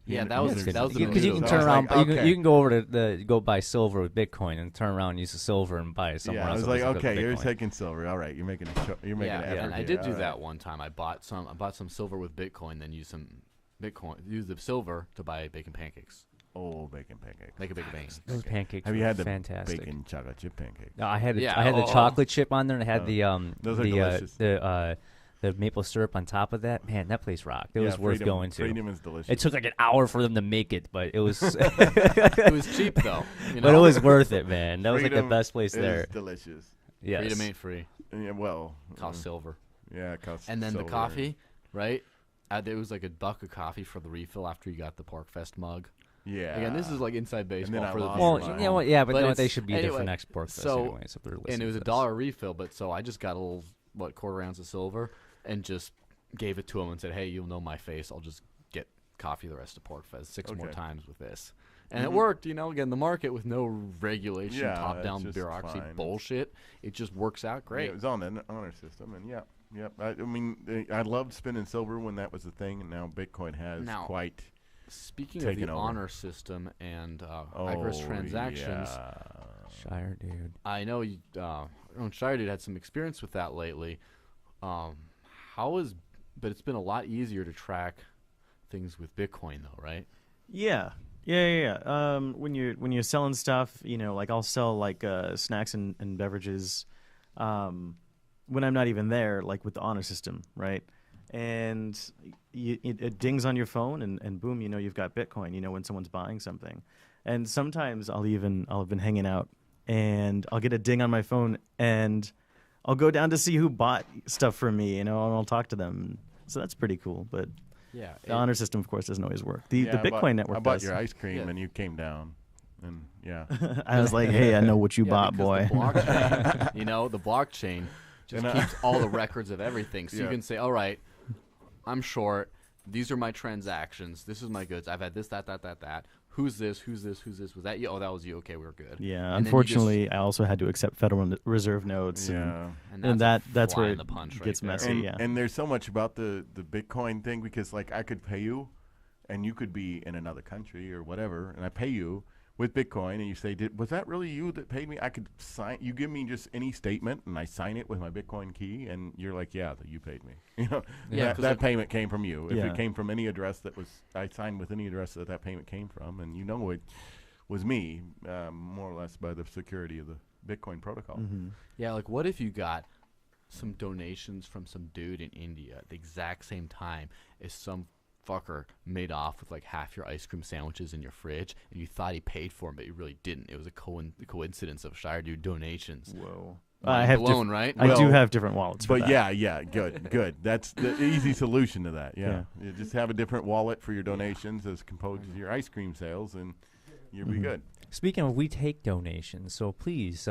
Yeah, that was the because you can turn around. You can go over to go buy silver with Bitcoin and turn around and use the silver and buy it somewhere else. I was like, okay, you're taking silver. All right, you're making an effort. And I did do that one time. I bought some silver with Bitcoin, then used some Bitcoin, use the silver to buy bacon pancakes. Oh, bacon pancakes! Make a bacon pancakes. Those pancakes. Have you had the fantastic bacon chocolate chip pancakes? No, I had the chocolate chip on there, and I had those are delicious. The maple syrup on top of that. Man, that place rocked. It was worth going to. Freedom is delicious. It took like an hour for them to make it, but it was. It was cheap though. But it was worth it, man. That was like the best place there. Delicious. Yes. Freedom ain't free. Yeah, well, cost silver. Yeah, it costs. And then silver. the coffee, right? There was like $1 of coffee for the refill after you got the PorkFest mug. Yeah. Again, this is like inside baseball for the well, viewers. you know what? Yeah, but they should be anyway, there for next PorkFest anyway. So they're listening. And it was to $1 refill, but so I just got a little quarter ounce of silver and just gave it to him and said, "Hey, you'll know my face. I'll just get coffee the rest of PorkFest 6 more times with this." And it worked, again, the market with no regulation, top-down bureaucracy bullshit. It just works out great. Yeah, it was on an honor system, and I mean, I loved spending silver when that was the thing, and now Bitcoin has quite speaking of the honor system and Icarus transactions, Shire dude. I know Shire dude had some experience with that lately. But it's been a lot easier to track things with Bitcoin, though, right? Yeah. When you're selling stuff, like I'll sell like snacks and beverages when I'm not even there, like with the honor system, right? And it dings on your phone, and boom, you've got Bitcoin. When someone's buying something, and sometimes I'll have been hanging out, and I'll get a ding on my phone, and I'll go down to see who bought stuff from me, and I'll talk to them. So that's pretty cool, but. Yeah, the honor system, of course, doesn't always work. The Bitcoin network. I bought your ice cream, and you came down, and I was like, "Hey, I know what you bought, boy." The blockchain, the blockchain just And, keeps all the records of everything. So you Yeah. can say, all right, I'm short. These are my transactions. This is my goods. I've had this, that. Who's this? Who's this? Who's this? Was that you? Oh, that was you. Okay, we're good. Yeah, And then you unfortunately, I also had to accept Federal Reserve notes. Yeah. And that's where fly in it the punch right gets there. messy. And, yeah. and there's so much about the Bitcoin thing because like I could pay you, and you could be in another country or whatever, and I pay you with Bitcoin, and you say, was that really you that paid me? I could sign. You give me just any statement, and I sign it with my Bitcoin key, and you're like, yeah, that you paid me. You know, Yeah, 'cause that payment came from you. If Yeah. it came from any address I signed with any address that payment came from, and you know it was me, more or less by the security of the Bitcoin protocol. Mm-hmm. Yeah, like what if you got some donations from some dude in India at the exact same time as some fucker made off with like half your ice cream sandwiches in your fridge, and you thought he paid for them, but you really didn't. It was a coincidence of Shire dude donations. Whoa. Mind I have blown, right? I do Well, have different wallets. For But that. yeah, good. That's the easy solution to that. Yeah. Yeah. You just have a different wallet for your donations as opposed to your ice cream sales, and you'll be good. Speaking of, we take donations, so please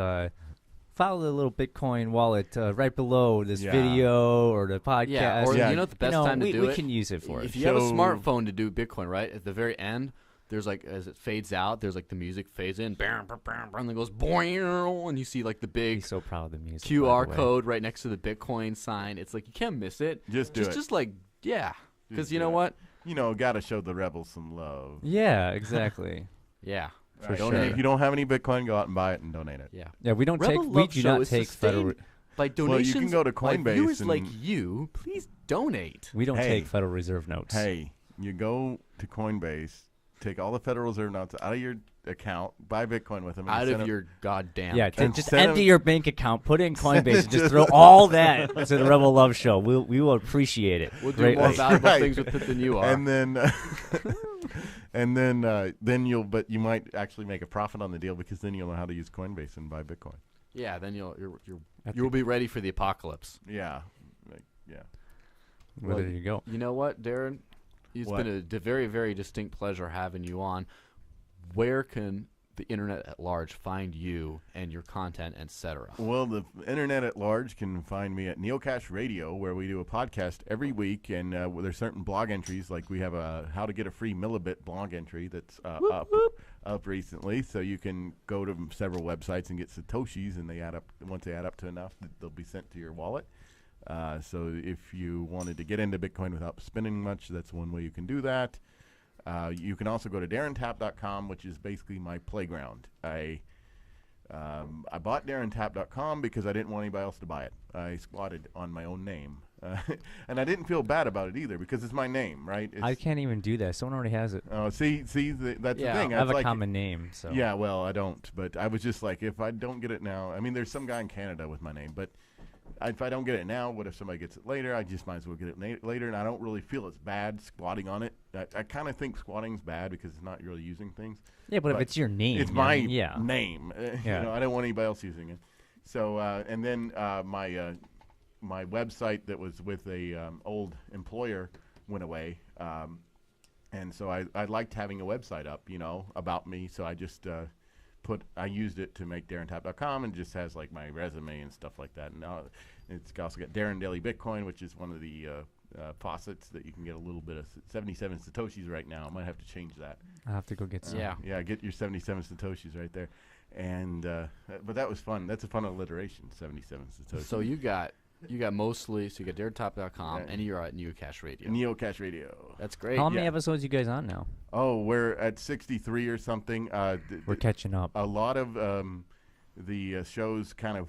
follow the little Bitcoin wallet right below this Yeah. video or the podcast. Yeah, or Yeah. you know what the best time to we, do we it? can use it for If it. you have a So- smartphone to do Bitcoin, right, at the very end, there's like, as it fades out, there's like the music fades in, bam, bam, bam, bam, and then goes boing, and you see like the He's big so proud of the music. QR by the way. code right next to the Bitcoin sign. It's like you can't miss it. Just do it. Just like, yeah. Because Just you do know it. what? You know, got to show the rebels some love. Yeah, exactly. Yeah. Right. donate. If you don't have any Bitcoin, go out and buy it and donate it. Yeah. Yeah, we don't Rebel take. We Love do Show not is take federal. sustained by Well, donations. you can go to by Coinbase viewers and- like you. Please donate. We don't Hey. take Federal Reserve notes. Hey, you go to Coinbase, take all the Federal Reserve notes out of your account, buy Bitcoin with them, and Out send of them- your goddamn. Yeah, And just send empty 'em- your bank account, put it in Coinbase, and just throw all that to the Rebel Love Show. We will appreciate it. We'll do greatly. more valuable Right. things with it than you are. And then, then you might actually make a profit on the deal because then you'll know how to use Coinbase and buy Bitcoin. yeah, then you'll be ready for the apocalypse. Yeah, yeah. Well, Well, there you go. You know what, Darren? It's What? been a very, very distinct pleasure having you on. Where can the internet at large find you and your content, etc.? Well, the internet at large can find me at NeoCash Radio, where we do a podcast every week, and there's certain blog entries, like we have a How to Get a Free Millibit blog entry that's up recently, so you can go to several websites and get Satoshis, and they add up. Once they add up to enough, they'll be sent to your wallet. So if you wanted to get into Bitcoin without spending much, that's one way you can do that. You can also go to DarrenTapp.com, which is basically my playground. I bought DarrenTapp.com because I didn't want anybody else to buy it. I squatted on my own name. And I didn't feel bad about it either because it's my name, right? I can't even do that. Someone already has it. That's Yeah, the thing. I have It's a like, common name, so Yeah, well, I don't. But I was just like, if I don't get it now, I mean, there's some guy in Canada with my name, but if I don't get it now, what if somebody gets it later? I just might as well get it later, and I don't really feel it's bad squatting on it. I kind of think squatting's bad because it's not really using things. yeah. But if But it's your name, It's I my mean, yeah. name. Yeah. You know, I don't want anybody else using it. So, and then my website that was with a old employer went away, and so I liked having a website up, you know, about me. So I just I used it to make DarrenTapp.com, and it just has like my resume and stuff like that. And now it's also got Darren Daily Bitcoin, which is one of the faucets that you can get a little bit of 77 Satoshis right now. I might have to change that. I have to go get some. Yeah. Get your 77 Satoshis right there. And but that was fun. That's a fun alliteration, 77 Satoshis. So you got mostly, so you got DarrenTapp.com, Yeah. and you're at NeoCash Radio. NeoCash Radio. That's great. How many Yeah. episodes you guys on now? Oh, we're at 63 or something. We're catching up. A lot of the shows kind of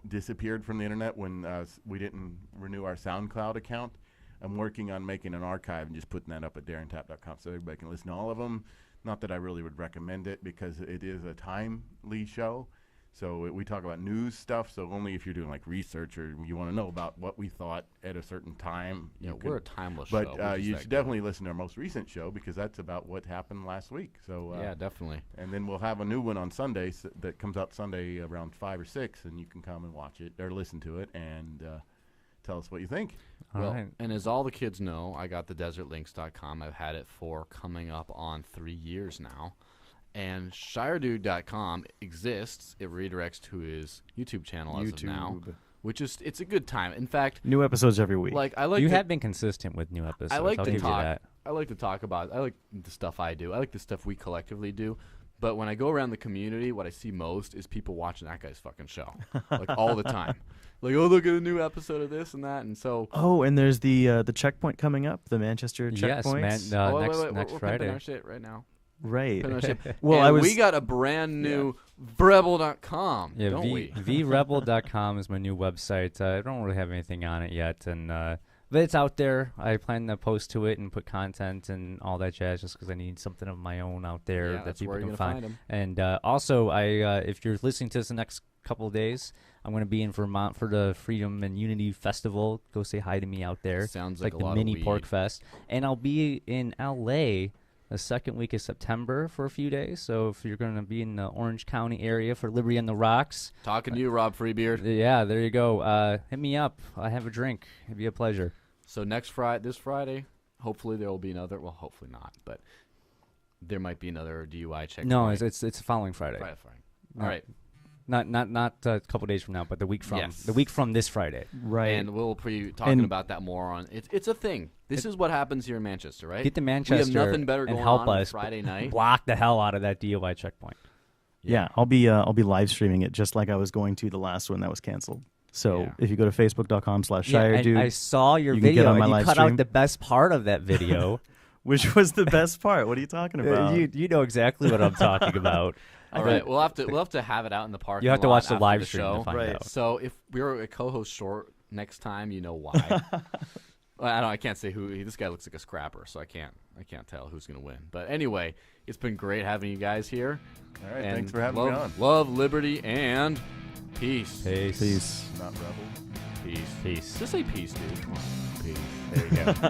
disappeared from the internet when we didn't renew our SoundCloud account. I'm working on making an archive and just putting that up at DarrenTapp.com so everybody can listen to all of them. Not that I really would recommend it because it is a timely show. So we talk about news stuff. So only if you're doing like research or you want to know about what we thought at a certain time. Yeah, you we're a can- timeless show. But We're just you that should good. definitely listen to our most recent show because that's about what happened last week. So Yeah, definitely. and then we'll have a new one on Sunday that comes out Sunday around 5 or 6, and you can come and watch it or listen to it and tell us what you think. All Well, right. and as all the kids know, I got the desertlinks.com. I've had it for coming up on 3 years now. And ShireDude.com exists. It redirects to his YouTube channel as of now. it's a good time. In fact, New episodes every week. like I like You to, have been consistent with new episodes. I like I'll to give you talk. that. I like to talk about. I like the stuff I do. I like the stuff we collectively do. But when I go around the community, what I see most is people watching that guy's fucking show, like all the time. Like, oh, look at a new episode of this and that, and so. Oh, and there's the checkpoint coming up, the Manchester Yes, checkpoints. man. Wait, Next we're pimping Friday. our shit right now. Right. Pimping our shit. Well, And I we got a brand new Vrebel.com, Yeah, don't we? vrebel.com is my new website. I don't really have anything on it yet, but it's out there. I plan to post to it and put content and all that jazz, just because I need something of my own out there Yeah, that that's people where you're can gonna find. find 'em. And also, if you're listening to this the next couple of days, I'm going to be in Vermont for the Freedom and Unity Festival. Go say hi to me out there. Sounds It's like like a the lot mini of weed. Pork Fest, and I'll be in LA the second week of September for a few days. So if you're going to be in the Orange County area for Liberty on the Rocks, Talking to you, Rob Freebeard. yeah, there you go. Hit me up. I have a drink. It'd be a pleasure. So this Friday, hopefully there will be another. Well, hopefully not, but there might be another DUI check. No, it's the following Friday. Friday. No. All right, Not a couple days from now, but the week from Yes. this Friday. Right. and we'll be talking And- about that more on. It's a thing. This is what happens here in Manchester, right? Get to we Manchester have nothing better and going help on us Friday night. block the hell out of that DUI checkpoint. Yeah, I'll be live streaming it just like I was going to the last one that was canceled. So Yeah. if you go to facebook.com/Shire, and dude, I saw your you can get video, on my and you live cut stream. out the best part of that video. which was the best part? What are you talking about? you know exactly what I'm talking about. All right, we'll have to have it out in the park. You have to watch the after live the stream show. to find Right. out. So if we're a co-host short next time, you know why. Well, I can't say who. This guy looks like a scrapper, so I can't tell who's gonna win. But anyway, it's been great having you guys here. All right, And thanks for having me on. Love, liberty, and peace. Peace. Peace. Not rebel. Peace. Peace. Just say peace, dude. Come on. Peace. There you go.